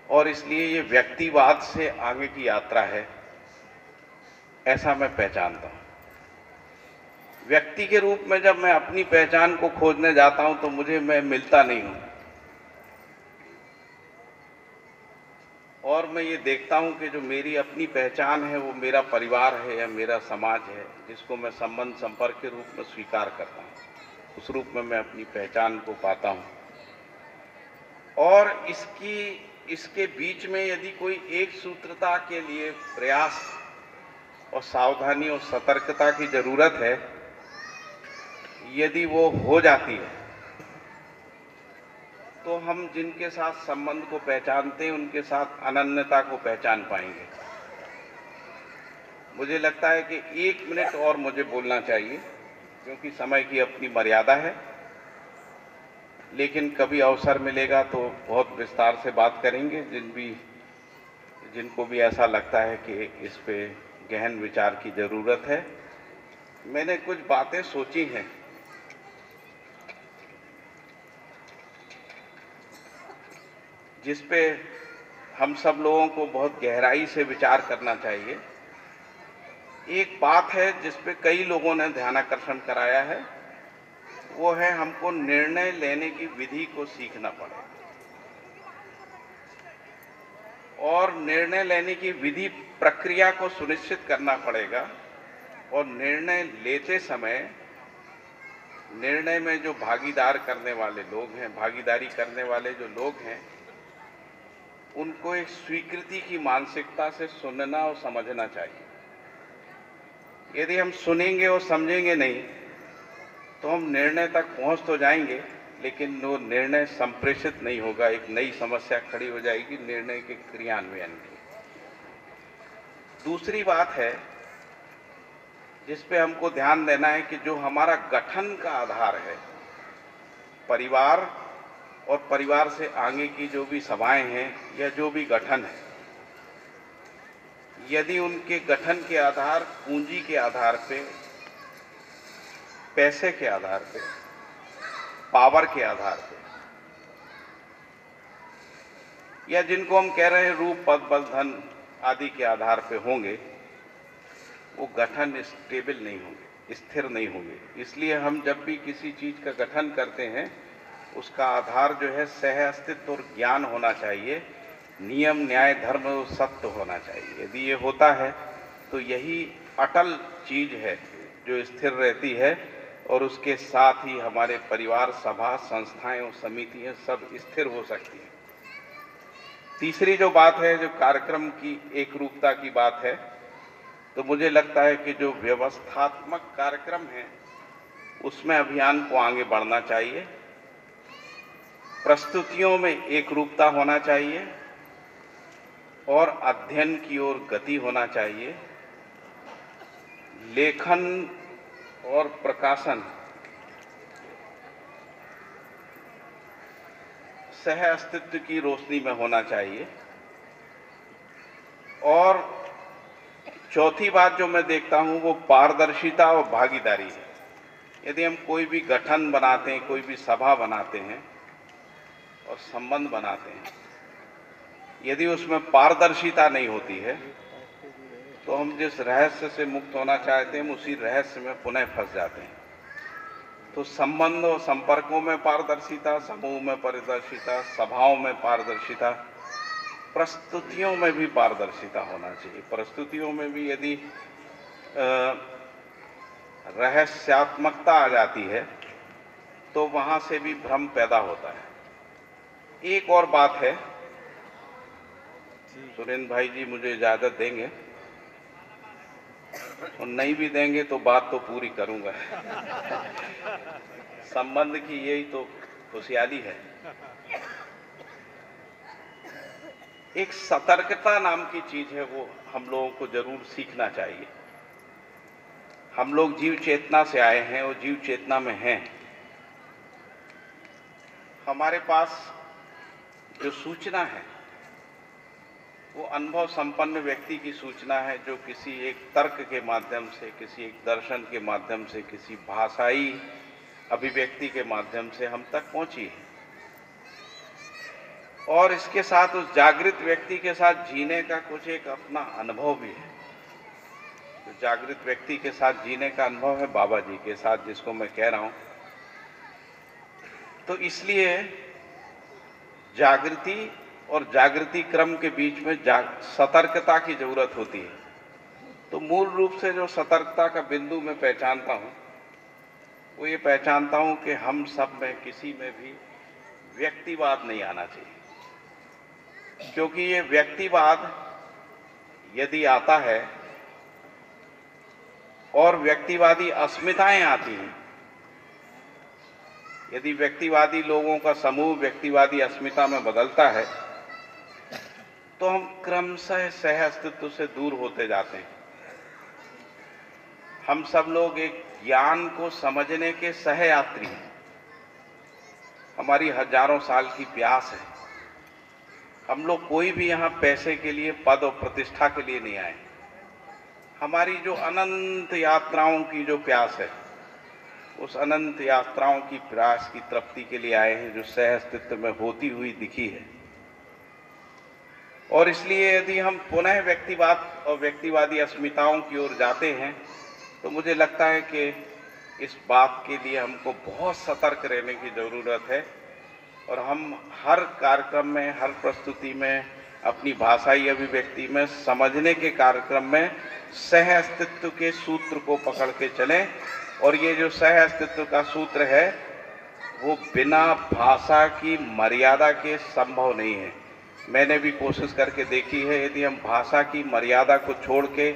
E: और इसलिए ये व्यक्तिवाद से आगे की यात्रा है, ऐसा मैं पहचानता हूं। व्यक्ति के रूप में जब मैं अपनी पहचान को खोजने जाता हूं तो मैं मिलता नहीं हूं, और मैं ये देखता हूं कि जो मेरी अपनी पहचान है वो मेरा परिवार है या मेरा समाज है, जिसको मैं संबंध संपर्क के रूप में स्वीकार करता हूं। उस रूप में मैं अपनी पहचान को पाता हूं, और इसके बीच में यदि कोई एक सूत्रता के लिए प्रयास और सावधानी और सतर्कता की जरूरत है, यदि वो हो जाती है तो हम जिनके साथ संबंध को पहचानते हैं उनके साथ अनन्यता को पहचान पाएंगे। मुझे लगता है कि 1 मिनट और मुझे बोलना चाहिए, क्योंकि समय की अपनी मर्यादा है, लेकिन कभी अवसर मिलेगा तो बहुत विस्तार से बात करेंगे। जिनको भी ऐसा लगता है कि इस पे गहन विचार की जरूरत है। मैंने कुछ बातें सोची हैं जिस पे हम सब लोगों को बहुत गहराई से विचार करना चाहिए। एक बात है जिस पे कई लोगों ने ध्यानाकर्षण कराया है, वो है हमको निर्णय लेने की विधि को सीखना पड़ेगा, और निर्णय लेने की विधि प्रक्रिया को सुनिश्चित करना पड़ेगा, और निर्णय लेते समय निर्णय में जो भागीदारी करने वाले जो लोग हैं उनको एक स्वीकृति की मानसिकता से सुनना और समझना चाहिए। यदि हम सुनेंगे और समझेंगे नहीं तो हम निर्णय तक पहुंच तो जाएंगे, लेकिन वो निर्णय संप्रेषित नहीं होगा। एक नई समस्या खड़ी हो जाएगी निर्णय के क्रियान्वयन की। दूसरी बात है जिस पे हमको ध्यान देना है कि जो हमारा गठन का आधार है, परिवार और परिवार से आगे की जो भी सभाएं हैं या जो भी गठन है, यदि उनके गठन के आधार पूंजी के आधार पे, पैसे के आधार पे, पावर के आधार पे, या जिनको हम कह रहे हैं रूप पद बल धन आदि के आधार पे होंगे, वो गठन स्टेबल नहीं होंगे, स्थिर नहीं होंगे। इसलिए हम जब भी किसी चीज का गठन करते हैं उसका आधार जो है सह अस्तित्व और ज्ञान होना चाहिए, नियम न्याय धर्म और सत्य होना चाहिए। यदि ये होता है तो यही अटल चीज है जो स्थिर रहती है, और उसके साथ ही हमारे परिवार, सभा, संस्थाएं और समितियां सब स्थिर हो सकती हैं। तीसरी जो बात है, जो कार्यक्रम की एक रूपता की बात है, तो मुझे लगता है कि जो व्यवस्थात्मक कार्यक्रम है उसमें अभियान को आगे बढ़ना चाहिए। प्रस्तुतियों में एक रूपता होना चाहिए और अध्ययन की ओर गति होना चाहिए। लेखन और प्रकाशन सह अस्तित्व की रोशनी में होना चाहिए। और चौथी बात जो मैं देखता हूं वो पारदर्शिता और भागीदारी है। यदि हम कोई भी गठन बनाते हैं, कोई भी सभा बनाते हैं और संबंध बनाते हैं, यदि उसमें पारदर्शिता नहीं होती है तो हम जिस रहस्य से मुक्त होना चाहते हैं उसी रहस्य में पुनः फंस जाते हैं। तो संबंध और संपर्कों में पारदर्शिता, समूह में पारदर्शिता, सभाओं में पारदर्शिता, प्रस्तुतियों में भी पारदर्शिता होना चाहिए। प्रस्तुतियों में भी यदि रहस्यात्मकता आ जाती है तो वहां से भी भ्रम पैदा होता है। एक और बात है, सुरेंद्र भाई जी मुझे इजाजत देंगे और नहीं भी देंगे तो बात तो पूरी करूंगा। संबंध की यही तो खुशहाली है। एक सतर्कता नाम की चीज है, वो हम लोगों को जरूर सीखना चाहिए। हम लोग जीव चेतना से आए हैं और जीव चेतना में हैं। हमारे पास जो सूचना है वो अनुभव संपन्न व्यक्ति की सूचना है, जो किसी एक तर्क के माध्यम से, किसी एक दर्शन के माध्यम से, किसी भाषाई अभिव्यक्ति के माध्यम से हम तक पहुंची है। और इसके साथ उस जागृत व्यक्ति के साथ जीने का कुछ एक अपना अनुभव भी है। तो जागृत व्यक्ति के साथ जीने का अनुभव है बाबा जी के साथ, जिसको मैं कह रहा हूं। तो इसलिए जागृति और जागृति क्रम के बीच में सतर्कता की जरूरत होती है। तो मूल रूप से जो सतर्कता का बिंदु मैं पहचानता हूं, वो ये पहचानता हूं कि हम सब में किसी में भी व्यक्तिवाद नहीं आना चाहिए। क्योंकि ये व्यक्तिवाद यदि आता है और व्यक्तिवादी अस्मिताएं आती हैं, यदि व्यक्तिवादी लोगों का समूह व्यक्तिवादी अस्मिता में बदलता है, तो हम क्रमशः सह अस्तित्व से दूर होते जाते हैं। हम सब लोग एक ज्ञान को समझने के सह यात्री हैं। हमारी हजारों साल की प्यास है। हम लोग कोई भी यहाँ पैसे के लिए, पद और प्रतिष्ठा के लिए नहीं आए। हमारी जो अनंत यात्राओं की जो प्यास है, उस अनंत यात्राओं की प्यास की तृप्ति के लिए आए हैं, जो सह अस्तित्व में होती हुई दिखी है। और इसलिए यदि हम पुनः व्यक्तिवाद और व्यक्तिवादी अस्मिताओं की ओर जाते हैं, तो मुझे लगता है कि इस बात के लिए हमको बहुत सतर्क रहने की ज़रूरत है। और हम हर कार्यक्रम में, हर प्रस्तुति में, अपनी भाषाई अभिव्यक्ति में, समझने के कार्यक्रम में सह अस्तित्व के सूत्र को पकड़ के चलें। और ये जो सह अस्तित्व का सूत्र है, वो बिना भाषा की मर्यादा के संभव नहीं है। मैंने भी कोशिश करके देखी है। यदि हम भाषा की मर्यादा को छोड़ के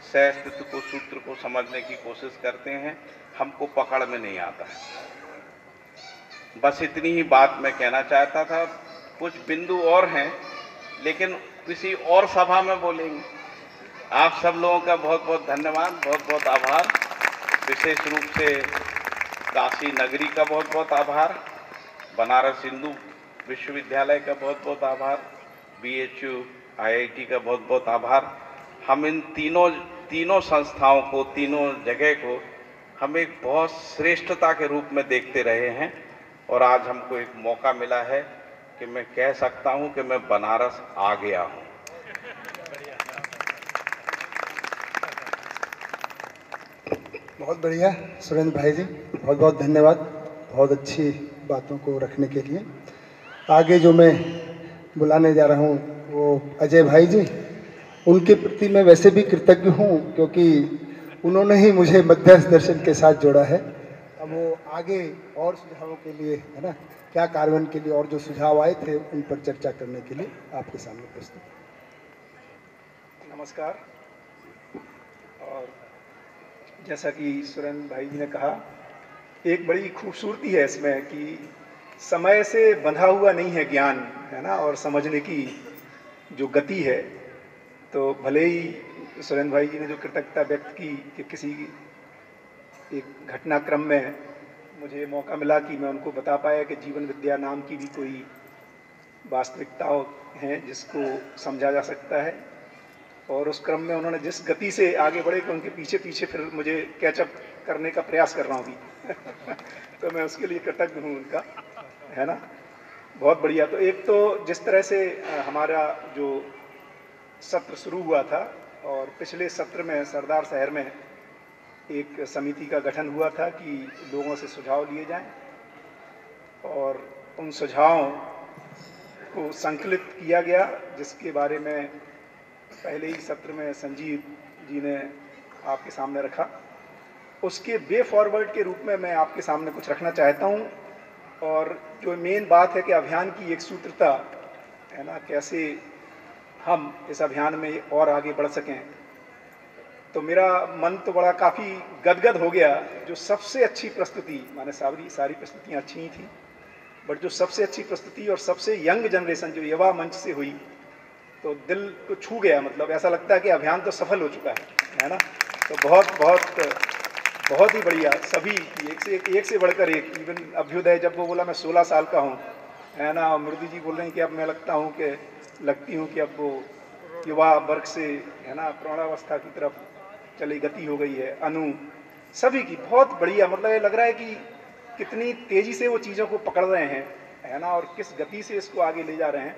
E: सह अस्तित्व को, सूत्र को समझने की कोशिश करते हैं, हमको पकड़ में नहीं आता है। बस इतनी ही बात मैं कहना चाहता था। कुछ बिंदु और हैं, लेकिन किसी और सभा में बोलेंगे। आप सब लोगों का बहुत बहुत धन्यवाद, बहुत बहुत आभार। विशेष रूप से काशी नगरी का बहुत बहुत आभार, बनारस हिंदू विश्वविद्यालय का बहुत बहुत आभार, BHU IIT का बहुत बहुत आभार। हम इन तीनों संस्थाओं को, तीनों जगह को हम एक बहुत श्रेष्ठता के रूप में देखते रहे हैं। और आज हमको एक मौका मिला है कि मैं कह सकता हूं कि मैं बनारस आ गया हूं।
B: बहुत बढ़िया सुरेंद्र भाई जी, बहुत बहुत धन्यवाद, बहुत अच्छी बातों को रखने के लिए। आगे जो मैं बुलाने जा रहा हूँ वो अजय भाई जी। उनके प्रति मैं वैसे भी कृतज्ञ हूँ, क्योंकि उन्होंने ही मुझे मध्यस्थ दर्शन के साथ जोड़ा है। अब वो आगे और सुझावों के लिए, है ना, क्या कार्यान्वयन के लिए और जो सुझाव आए थे, उन पर चर्चा करने के लिए आपके सामने प्रस्तुत।
F: नमस्कार। और जैसा कि सुरेंद्र भाई जी ने कहा, एक बड़ी खूबसूरती है इसमें कि समय से बंधा हुआ नहीं है ज्ञान, है ना, और समझने की जो गति है। तो भले ही सुरेंद्र भाई जी ने जो कृतज्ञता व्यक्त की कि किसी एक घटनाक्रम में मुझे मौका मिला कि मैं उनको बता पाया कि जीवन विद्या नाम की भी कोई वास्तविकता है जिसको समझा जा सकता है। और उस क्रम में उन्होंने जिस गति से आगे बढ़े कि उनके पीछे पीछे फिर मुझे कैचअप करने का प्रयास कर रहा हूँ अभी। तो मैं उसके लिए कृतज्ञ हूँ उनका, है ना। बहुत बढ़िया। तो एक तो जिस तरह से हमारा जो सत्र शुरू हुआ था, और पिछले सत्र में सरदार शहर में एक समिति का गठन हुआ था कि लोगों से सुझाव लिए जाएं, और उन सुझावों को संकलित किया गया, जिसके बारे में पहले ही सत्र में संजीव जी ने आपके सामने रखा। उसके वे फॉरवर्ड के रूप में मैं आपके सामने कुछ रखना चाहता हूँ। और जो मेन बात है कि अभियान की एक सूत्रता, है ना, कैसे हम इस अभियान में और आगे बढ़ सकें। तो मेरा मन तो बड़ा काफ़ी गदगद हो गया। जो सबसे अच्छी प्रस्तुति, माने सारी प्रस्तुतियाँ अच्छी ही थी, बट जो सबसे अच्छी प्रस्तुति और सबसे यंग जनरेशन जो युवा मंच से हुई, तो दिल को छू गया। मतलब ऐसा लगता है कि अभियान तो सफल हो चुका है ना। तो बहुत ही बढ़िया, सभी एक से बढ़कर एक। इवन अभ्युदय जब वो बोला मैं 16 साल का हूँ, है ना, मृदु जी बोल रहे हैं कि अब मैं लगती हूँ कि अब वो युवा वर्ग से, है ना, प्रौढ़ावस्था की तरफ चली गति हो गई है। अनु, सभी की बहुत बढ़िया। मतलब ये लग रहा है कि कितनी तेजी से वो चीज़ों को पकड़ रहे हैं, है ना, और किस गति से इसको आगे ले जा रहे हैं।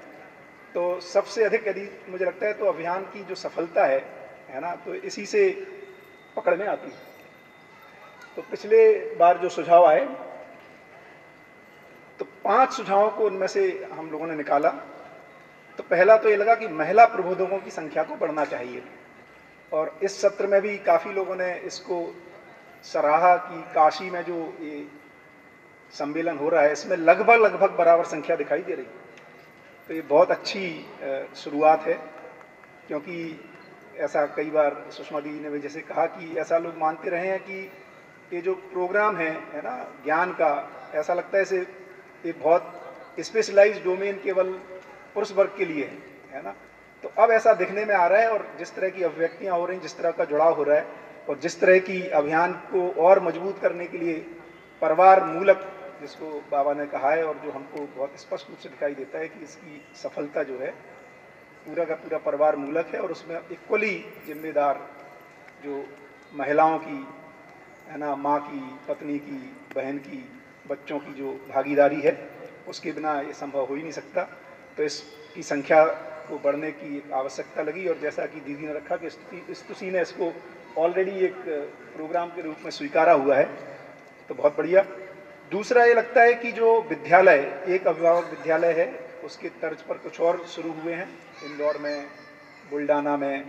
F: तो सबसे अधिक यदि मुझे लगता है तो अभियान की जो सफलता है ना, तो इसी से पकड़ में आती है। तो पिछले बार जो सुझाव आए, तो 5 सुझावों को उनमें से हम लोगों ने निकाला। तो पहला तो ये लगा कि महिला प्रबोधकों की संख्या को बढ़ना चाहिए, और इस सत्र में भी काफ़ी लोगों ने इसको सराहा कि काशी में जो ये सम्मेलन हो रहा है, इसमें लगभग बराबर संख्या दिखाई दे रही है। तो ये बहुत अच्छी शुरुआत है, क्योंकि ऐसा कई बार सुषमा दीदी ने भी जैसे कहा कि ऐसा लोग मानते रहे हैं कि ये जो प्रोग्राम है ना, ज्ञान का, ऐसा लगता है इसे ये बहुत स्पेशलाइज्ड डोमेन केवल पुरुष वर्ग के लिए है ना। तो अब ऐसा दिखने में आ रहा है, और जिस तरह की अभिव्यक्तियाँ हो रही हैं, जिस तरह का जुड़ाव हो रहा है, और जिस तरह की अभियान को और मजबूत करने के लिए परिवार मूलक, जिसको बाबा ने कहा है, और जो हमको बहुत स्पष्ट रूप से दिखाई देता है कि इसकी सफलता जो है पूरा का पूरा परिवार मूलक है, और उसमें इक्वली जिम्मेदार जो महिलाओं की, है ना, माँ की, पत्नी की, बहन की, बच्चों की जो भागीदारी है, उसके बिना ये संभव हो ही नहीं सकता। तो इसकी संख्या को बढ़ने की एक आवश्यकता लगी, और जैसा कि दीदी ने रखा कि स्तुति ने इसको ऑलरेडी एक प्रोग्राम के रूप में स्वीकारा हुआ है, तो बहुत बढ़िया। दूसरा ये लगता है कि जो विद्यालय, एक अभिभावक विद्यालय है, उसके तर्ज पर कुछ और शुरू हुए हैं इंदौर में, बुल्डाना में,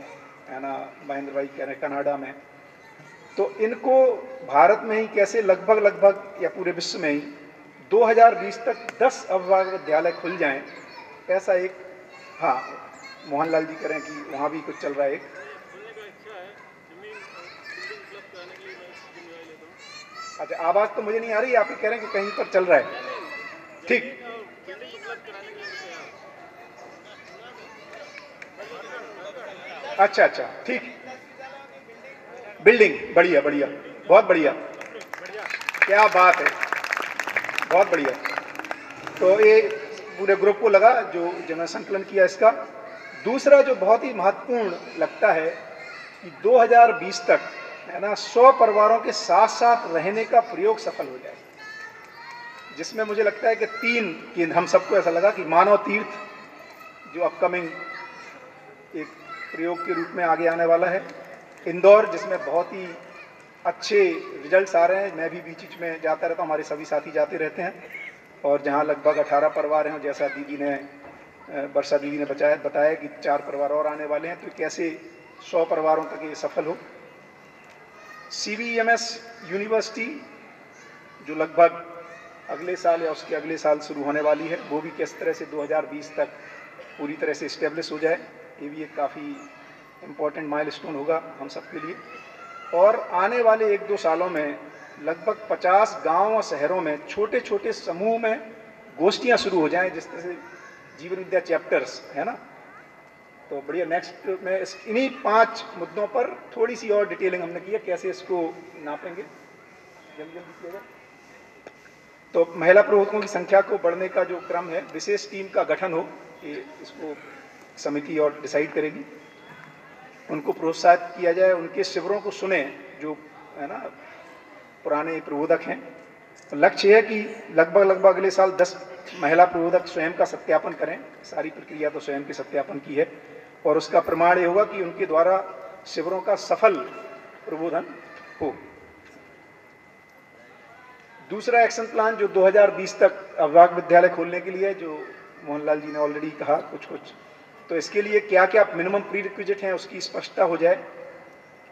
F: है ना, महेंद्र भाई कह रहे हैं कनाडा में। तो इनको भारत में ही कैसे लगभग या पूरे विश्व में ही 2020 तक 10 अभिभावक विद्यालय खुल जाएं, ऐसा एक, हाँ, मोहनलाल जी कह रहे हैं कि वहाँ भी कुछ चल रहा है एक। अच्छा, आवाज़ तो मुझे नहीं आ रही, आप ही कह रहे हैं कि कहीं पर चल रहा है। ठीक, अच्छा, ठीक, बिल्डिंग, बढ़िया, बहुत बढ़िया, क्या बात है, बहुत बढ़िया। तो ये पूरे ग्रुप को लगा जिन्होंने संकलन किया इसका। दूसरा जो बहुत ही महत्वपूर्ण लगता है कि 2020 तक, है ना, 100 परिवारों के साथ साथ रहने का प्रयोग सफल हो जाए, जिसमें मुझे लगता है कि 3 केंद्र, हम सबको ऐसा लगा कि मानव तीर्थ जो अपकमिंग एक प्रयोग के रूप में आगे आने वाला है, इंदौर जिसमें बहुत ही अच्छे रिजल्ट्स आ रहे हैं, मैं भी बीच में जाता रहता हूँ, हमारे सभी साथी जाते रहते हैं, और जहाँ लगभग 18 परिवार हैं, जैसा दीदी ने, वर्षा दीदी ने बताया कि 4 परिवार और आने वाले हैं, तो कैसे 100 परिवारों तक ये सफल हो। CBMS यूनिवर्सिटी जो लगभग अगले साल या उसके अगले साल शुरू होने वाली है, वो भी किस तरह से 2020 तक पूरी तरह से इस्टेब्लिश हो जाए, ये भी एक काफ़ी इम्पोर्टेंट माइलस्टोन होगा हम सब के लिए। और आने वाले 1-2 सालों में लगभग 50 गांव और शहरों में छोटे छोटे समूह में गोष्ठियां शुरू हो जाएं, जिस तरह से जीवन विद्या चैप्टर्स, है ना। तो बढ़िया, नेक्स्ट में इन्हीं 5 मुद्दों पर थोड़ी सी और डिटेलिंग हमने की है, कैसे इसको नापेंगे, जल्दी कीजिएगा। तो महिला प्रबोधकों की संख्या को बढ़ने का जो क्रम है, विशेष टीम का गठन हो, ये इसको समिति और डिसाइड करेगी। उनको प्रोत्साहित किया जाए, उनके शिविरों को सुने, जो, है ना, पुराने प्रबोधक हैं। तो लक्ष्य है कि लगभग अगले साल 10 महिला प्रबोधक स्वयं का सत्यापन करें। सारी प्रक्रिया तो स्वयं के सत्यापन की है, और उसका प्रमाण ये होगा कि उनके द्वारा शिविरों का सफल प्रबोधन हो। दूसरा एक्शन प्लान जो 2020 तक अभिभावक विद्यालय खोलने के लिए, जो मोहनलाल जी ने ऑलरेडी कहा कुछ, तो इसके लिए क्या क्या मिनिमम प्रीरिक्विजिट हैं उसकी स्पष्टता हो जाए,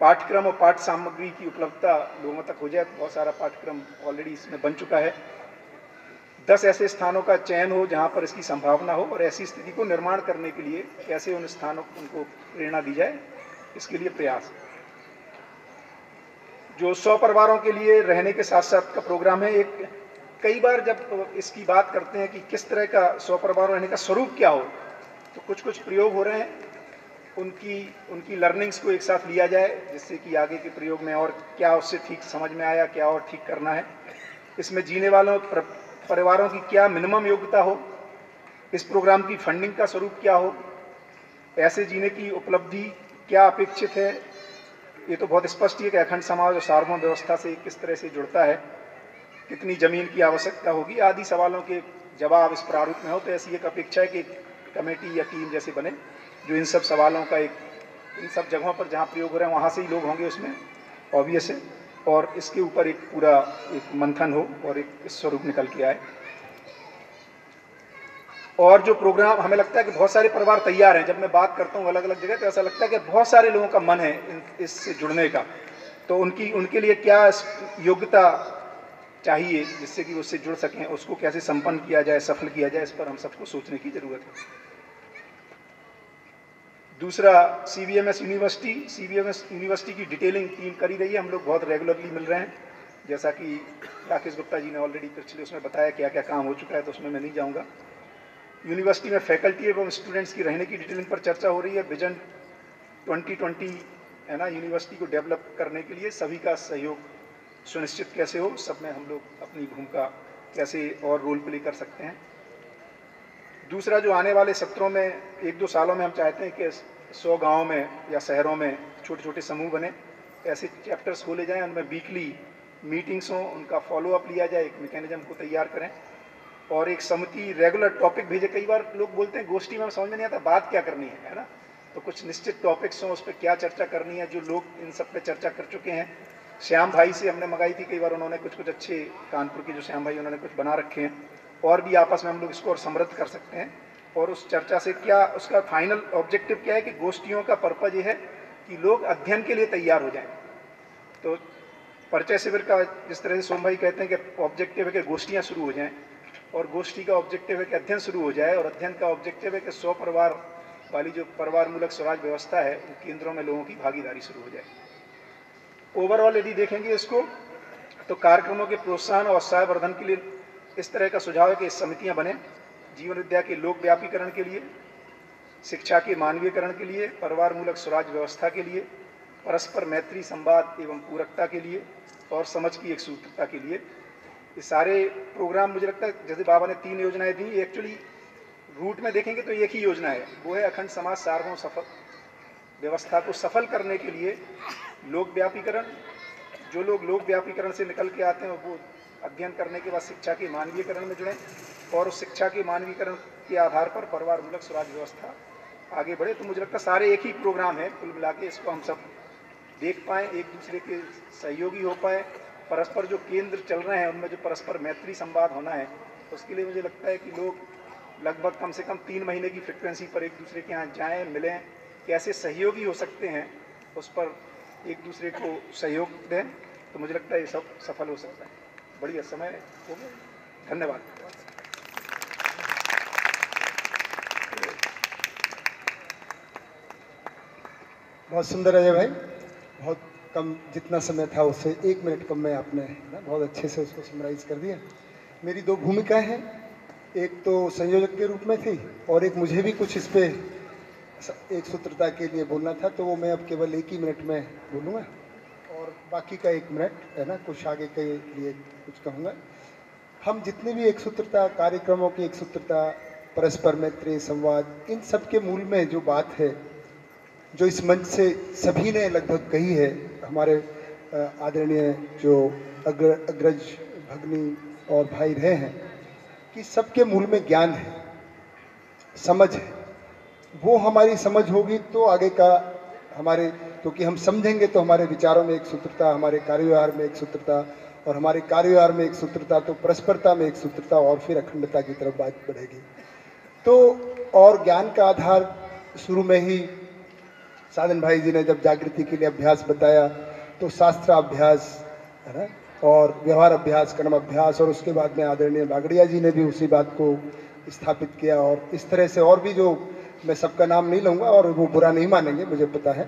F: पाठ्यक्रम और पाठ्य सामग्री की उपलब्धता लोगों तक हो जाए। बहुत सारा पाठ्यक्रम ऑलरेडी इसमें बन चुका है। 10 ऐसे स्थानों का चयन हो जहां पर इसकी संभावना हो, और ऐसी स्थिति को निर्माण करने के लिए कैसे उन स्थानों को उनको प्रेरणा दी जाए, इसके लिए प्रयास। जो 100 परिवारों के लिए रहने के साथ साथ का प्रोग्राम है। एक कई बार जब इसकी बात करते हैं कि किस तरह का 100 परिवारों रहने का स्वरूप क्या हो, तो कुछ प्रयोग हो रहे हैं, उनकी लर्निंग्स को एक साथ लिया जाए, जिससे कि आगे के प्रयोग में और क्या उससे ठीक समझ में आया, क्या और ठीक करना है। इसमें जीने वालों परिवारों की क्या मिनिमम योग्यता हो, इस प्रोग्राम की फंडिंग का स्वरूप क्या हो, ऐसे जीने की उपलब्धि क्या अपेक्षित है। ये तो बहुत स्पष्ट है कि अखंड समाज और सार्वभौम व्यवस्था से किस तरह से जुड़ता है, कितनी जमीन की आवश्यकता होगी आदि सवालों के जवाब इस प्रारूप में हो। तो ऐसी एक अपेक्षा है कि कमेटी या टीम जैसे बने जो इन सब सवालों का इन सब जगहों पर जहाँ प्रयोग हो रहे हैं वहाँ से ही लोग होंगे उसमें, ऑब्वियस है, और इसके ऊपर एक पूरा एक मंथन हो और एक स्वरूप निकल के आए। और जो प्रोग्राम हमें लगता है कि बहुत सारे परिवार तैयार हैं। जब मैं बात करता हूँ अलग अलग जगह तो ऐसा लगता है कि बहुत सारे लोगों का मन है इससे जुड़ने का, तो उनके लिए क्या योग्यता चाहिए जिससे कि उससे जुड़ सकें, उसको कैसे संपन्न किया जाए, सफल किया जाए, इस पर हम सबको सोचने की जरूरत है। दूसरा, CBMS यूनिवर्सिटी की डिटेलिंग टीम करी रही है। हम लोग बहुत रेगुलरली मिल रहे हैं, जैसा कि राकेश गुप्ता जी ने ऑलरेडी पिछले उसमें बताया क्या क्या काम हो चुका है, तो उसमें मैं नहीं जाऊँगा। यूनिवर्सिटी में फैकल्टी एवं स्टूडेंट्स की रहने की डिटेलिंग पर चर्चा हो रही है। विजन 2020 है ना, यूनिवर्सिटी को डेवलप करने के लिए सभी का सहयोग सुनिश्चित कैसे हो, सब में हम लोग अपनी भूमिका कैसे और रोल प्ले कर सकते हैं। दूसरा, जो आने वाले सत्रों में 1-2 सालों में हम चाहते हैं कि 100 गाँव में या शहरों में छोटे छोटे समूह बने, ऐसे चैप्टर्स खोले जाएँ, उनमें वीकली मीटिंग्स हों, उनका फॉलोअप लिया जाए, एक मैकेनिज्म को तैयार करें और एक समिति रेगुलर टॉपिक भेजे। कई बार लोग बोलते हैं गोष्ठी में समझ में नहीं आता बात क्या करनी है ना, तो कुछ निश्चित टॉपिक्स हों, उस पर क्या चर्चा करनी है, जो लोग इन सब पे चर्चा कर चुके हैं। श्याम भाई से हमने मंगाई थी, कई बार उन्होंने कुछ अच्छे, कानपुर के जो श्याम भाई उन्होंने कुछ बना रखे हैं, और भी आपस में हम लोग इसको और समृद्ध कर सकते हैं। और उस चर्चा से क्या, उसका फाइनल ऑब्जेक्टिव क्या है कि गोष्ठियों का पर्पज ये है कि लोग अध्ययन के लिए तैयार हो जाएं। तो परिचय शिविर का जिस तरह से सोम भाई कहते हैं कि ऑब्जेक्टिव है कि गोष्ठियाँ शुरू हो जाएँ, और गोष्ठी का ऑब्जेक्टिव है कि अध्ययन शुरू हो जाए, और अध्ययन का ऑब्जेक्टिव है कि 100 परिवार वाली जो परिवार मूलक स्वराज व्यवस्था है, उन केंद्रों में लोगों की भागीदारी शुरू हो जाए। ओवरऑल यदि देखेंगे इसको, तो कार्यक्रमों के प्रोत्साहन और उत्साह वर्धन के लिए इस तरह का सुझाव है कि समितियां बने, जीवन विद्या के लोक व्यापीकरण के लिए, शिक्षा के मानवीयकरण के लिए, परिवार मूलक स्वराज व्यवस्था के लिए, परस्पर मैत्री, संवाद एवं पूरकता के लिए, और समझ की एक सूत्रता के लिए। ये सारे प्रोग्राम मुझे लगता है, जैसे बाबा ने 3 योजनाएं दी, एक्चुअली रूट में देखेंगे तो एक ही योजना है, वो है अखंड समाज सार्वभौम सफल व्यवस्था को सफल करने के लिए लोक व्यापीकरण। जो लोग लोक व्यापीकरण से निकल के आते हैं वो अध्ययन करने के बाद शिक्षा के मानवीयकरण में जुड़ें, और उस शिक्षा के मानवीयकरण के आधार पर परिवार मूलक स्वराज व्यवस्था आगे बढ़े। तो मुझे लगता है सारे एक ही प्रोग्राम है, कुल मिला के इसको हम सब देख पाएँ, एक दूसरे के सहयोगी हो पाए, परस्पर जो केंद्र चल रहे हैं उनमें जो परस्पर मैत्री संवाद होना है, उसके लिए मुझे लगता है कि लोग लगभग कम से कम 3 महीने की फ्रिक्वेंसी पर एक दूसरे के यहाँ जाएँ, मिलें, कैसे सहयोगी हो सकते हैं उस पर एक दूसरे को सहयोग दें, तो मुझे लगता है ये सब सफल हो सकता है। बढ़िया समय हो गया, धन्यवाद।
B: बहुत सुंदर अजय भाई, बहुत कम जितना समय था उससे 1 मिनट कम में आपने ना बहुत अच्छे से उसको समराइज कर दिया। मेरी 2 भूमिकाएं हैं, एक तो संयोजक के रूप में थी और एक मुझे भी कुछ इस पे एक सूत्रता के लिए बोलना था, तो वो मैं अब केवल 1 ही मिनट में बोलूँगा और बाकी का 1 मिनट है ना कुछ आगे के लिए कुछ कहूँगा। हम जितने भी एक सूत्रता कार्यक्रमों की एक सूत्रता, परस्पर मैत्री, संवाद, इन सब के मूल में जो बात है, जो इस मंच से सभी ने लगभग कही है, हमारे आदरणीय जो अग्रज भगनी और भाई रहे हैं, कि सबके मूल में ज्ञान है, समझ है। वो हमारी समझ होगी तो आगे का हमारे, क्योंकि हम समझेंगे तो हमारे विचारों में एक सूत्रता, हमारे कार्यव्यवहार में एक सूत्रता, और हमारे कार्यव्यवहार में एक सूत्रता, तो परस्परता में एक सूत्रता, और फिर अखंडता की तरफ बात बढ़ेगी। तो और ज्ञान का आधार शुरू में ही साधन भाई जी ने जब जागृति के लिए अभ्यास बताया, तो शास्त्र अभ्यास है ना, और व्यवहार अभ्यास, कर्म अभ्यास, और उसके बाद में आदरणीय बागड़िया जी ने भी उसी बात को स्थापित किया। और इस तरह से और भी, जो मैं सबका नाम नहीं लूँगा और वो बुरा नहीं मानेंगे, मुझे पता है,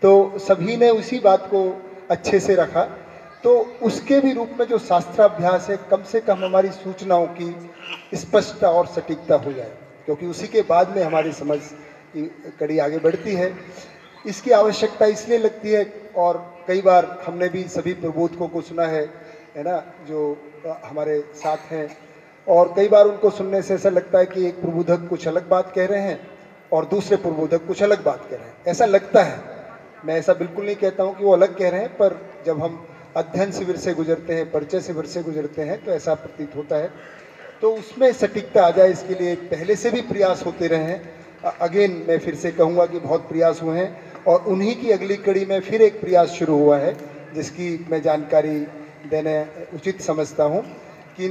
B: तो सभी ने उसी बात को अच्छे से रखा तो उसके भी रूप में जो शास्त्राभ्यास है, कम से कम हमारी सूचनाओं की स्पष्टता और सटीकता हो जाए, क्योंकि उसी के बाद में हमारी समझ की कड़ी आगे बढ़ती है। इसकी आवश्यकता इसलिए लगती है, और कई बार हमने भी सभी प्रबोधकों को सुना है ना, जो हमारे साथ हैं, और कई बार उनको सुनने से ऐसा लगता है कि एक प्रबोधक कुछ अलग बात कह रहे हैं और दूसरे प्रबोधक कुछ अलग बात कह रहे हैं, ऐसा लगता है। मैं ऐसा बिल्कुल नहीं कहता हूँ कि वो अलग कह रहे हैं, पर जब हम अध्ययन शिविर से गुजरते हैं, परिचय शिविर से गुजरते हैं, तो ऐसा प्रतीत होता है। तो उसमें सटीकता आ जाए, इसके लिए पहले से भी प्रयास होते रहे हैं। अगेन मैं फिर से कहूँगा कि बहुत प्रयास हुए हैं, और उन्हीं की अगली कड़ी में फिर एक प्रयास शुरू हुआ है, जिसकी मैं जानकारी देने उचित समझता हूँ कि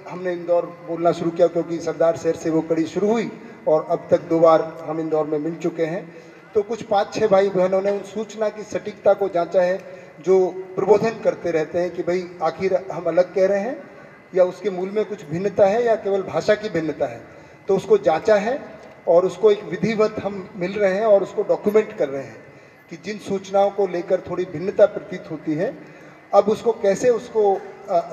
B: हमने इंदौर बोलना शुरू किया क्योंकि सरदार शहर से वो कड़ी शुरू हुई, और अब तक 2 बार हम इंदौर में मिल चुके हैं। तो कुछ 5-6 भाई बहनों ने उन सूचना की सटीकता को जांचा है, जो प्रबोधन करते रहते हैं कि भाई आखिर हम अलग कह रहे हैं या उसके मूल में कुछ भिन्नता है या केवल भाषा की भिन्नता है। तो उसको जांचा है और उसको एक विधिवत हम मिल रहे हैं और उसको डॉक्यूमेंट कर रहे हैं कि जिन सूचनाओं को लेकर थोड़ी भिन्नता प्रतीत होती है, अब उसको कैसे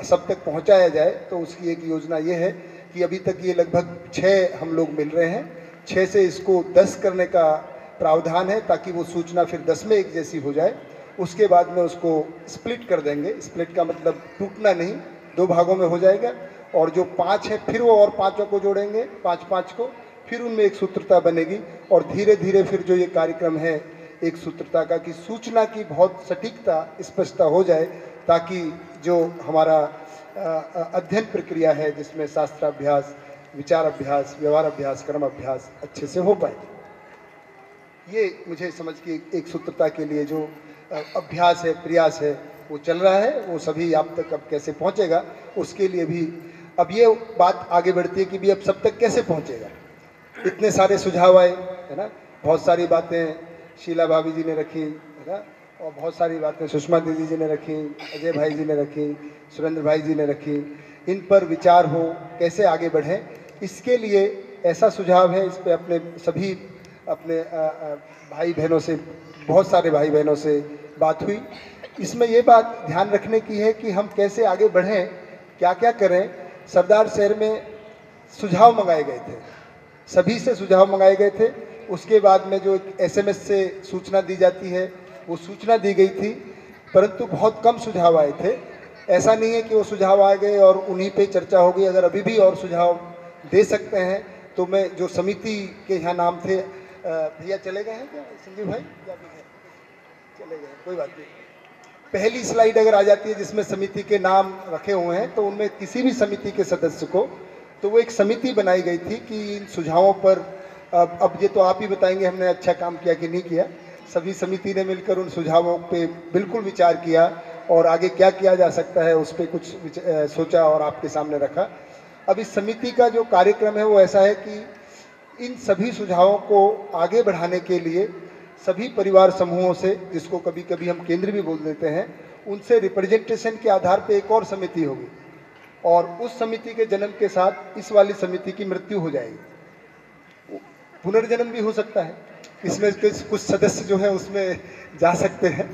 B: सब तक पहुंचाया जाए। तो उसकी एक योजना ये है कि अभी तक ये लगभग 6 हम लोग मिल रहे हैं, 6 से इसको 10 करने का प्रावधान है, ताकि वो सूचना फिर 10 में एक जैसी हो जाए। उसके बाद में उसको स्प्लिट कर देंगे। स्प्लिट का मतलब टूटना नहीं, 2 भागों में हो जाएगा, और जो 5 है फिर वो और 5 को जोड़ेंगे, 5-5 को, फिर उनमें एक सूत्रता बनेगी, और धीरे धीरे फिर जो ये कार्यक्रम है एक सूत्रता का, कि सूचना की बहुत सटीकता स्पष्टता हो जाए, ताकि जो हमारा अध्ययन प्रक्रिया है, जिसमें शास्त्राभ्यास, विचार अभ्यास, व्यवहार अभ्यास, कर्म अभ्यास अच्छे से हो पाए। ये मुझे समझ की एक सूत्रता के लिए जो अभ्यास है, प्रयास है, वो चल रहा है। वो सभी आप तक अब कैसे पहुंचेगा, उसके लिए भी अब ये बात आगे बढ़ती है कि भी अब सब तक कैसे पहुंचेगा। इतने सारे सुझाव आए, है ना, बहुत सारी बातें शीला भाभी जी ने रखी, है ना, और बहुत सारी बातें सुषमा दीदी जी ने रखी, अजय भाई जी ने रखी, सुरेंद्र भाई जी ने रखी। इन पर विचार हो, कैसे आगे बढ़ें, इसके लिए ऐसा सुझाव है। इस पर अपने भाई बहनों से, बहुत सारे भाई बहनों से बात हुई। इसमें ये बात ध्यान रखने की है कि हम कैसे आगे बढ़ें, क्या क्या करें। सरदार शहर में सुझाव मंगाए गए थे, सभी से सुझाव मंगाए गए थे। उसके बाद में जो SMS से सूचना दी जाती है, वो सूचना दी गई थी, परंतु बहुत कम सुझाव आए थे। ऐसा नहीं है कि वो सुझाव आ गए और उन्हीं पे चर्चा हो गई। अगर अभी भी और सुझाव दे सकते हैं तो मैं, जो समिति के यहाँ नाम थे, भैया चले गए हैं क्या, संजीव भाई या भी है? चले गए, कोई बात नहीं। पहली स्लाइड अगर आ जाती है जिसमें समिति के नाम रखे हुए हैं, तो उनमें किसी भी समिति के सदस्य को, तो वो एक समिति बनाई गई थी कि इन सुझावों पर, अब ये तो आप ही बताएंगे हमने अच्छा काम किया कि नहीं किया। सभी समिति ने मिलकर उन सुझावों पे बिल्कुल विचार किया, और आगे क्या किया जा सकता है उस पर कुछ सोचा और आपके सामने रखा। अब इस समिति का जो कार्यक्रम है वो ऐसा है कि इन सभी सुझावों को आगे बढ़ाने के लिए सभी परिवार समूहों से, जिसको कभी कभी हम केंद्र भी बोल देते हैं, उनसे रिप्रेजेंटेशन के आधार पे एक और समिति होगी, और उस समिति के जन्म के साथ इस वाली समिति की मृत्यु हो जाएगी। पुनर्जन्म भी हो सकता है, इसमें कुछ सदस्य जो है उसमें जा सकते हैं,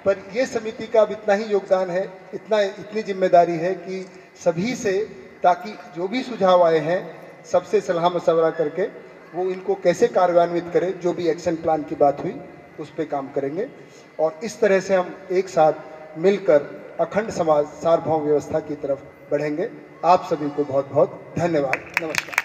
B: पर ये समिति का अब इतना ही योगदान है, इतनी जिम्मेदारी है कि सभी से, ताकि जो भी सुझाव आए हैं सबसे सलाह मशवरा करके वो इनको कैसे कार्यान्वित करें, जो भी एक्शन प्लान की बात हुई उस पर काम करेंगे। और इस तरह से हम एक साथ मिलकर अखंड समाज सार्वभौम व्यवस्था की तरफ बढ़ेंगे। आप सभी को बहुत बहुत धन्यवाद। नमस्कार।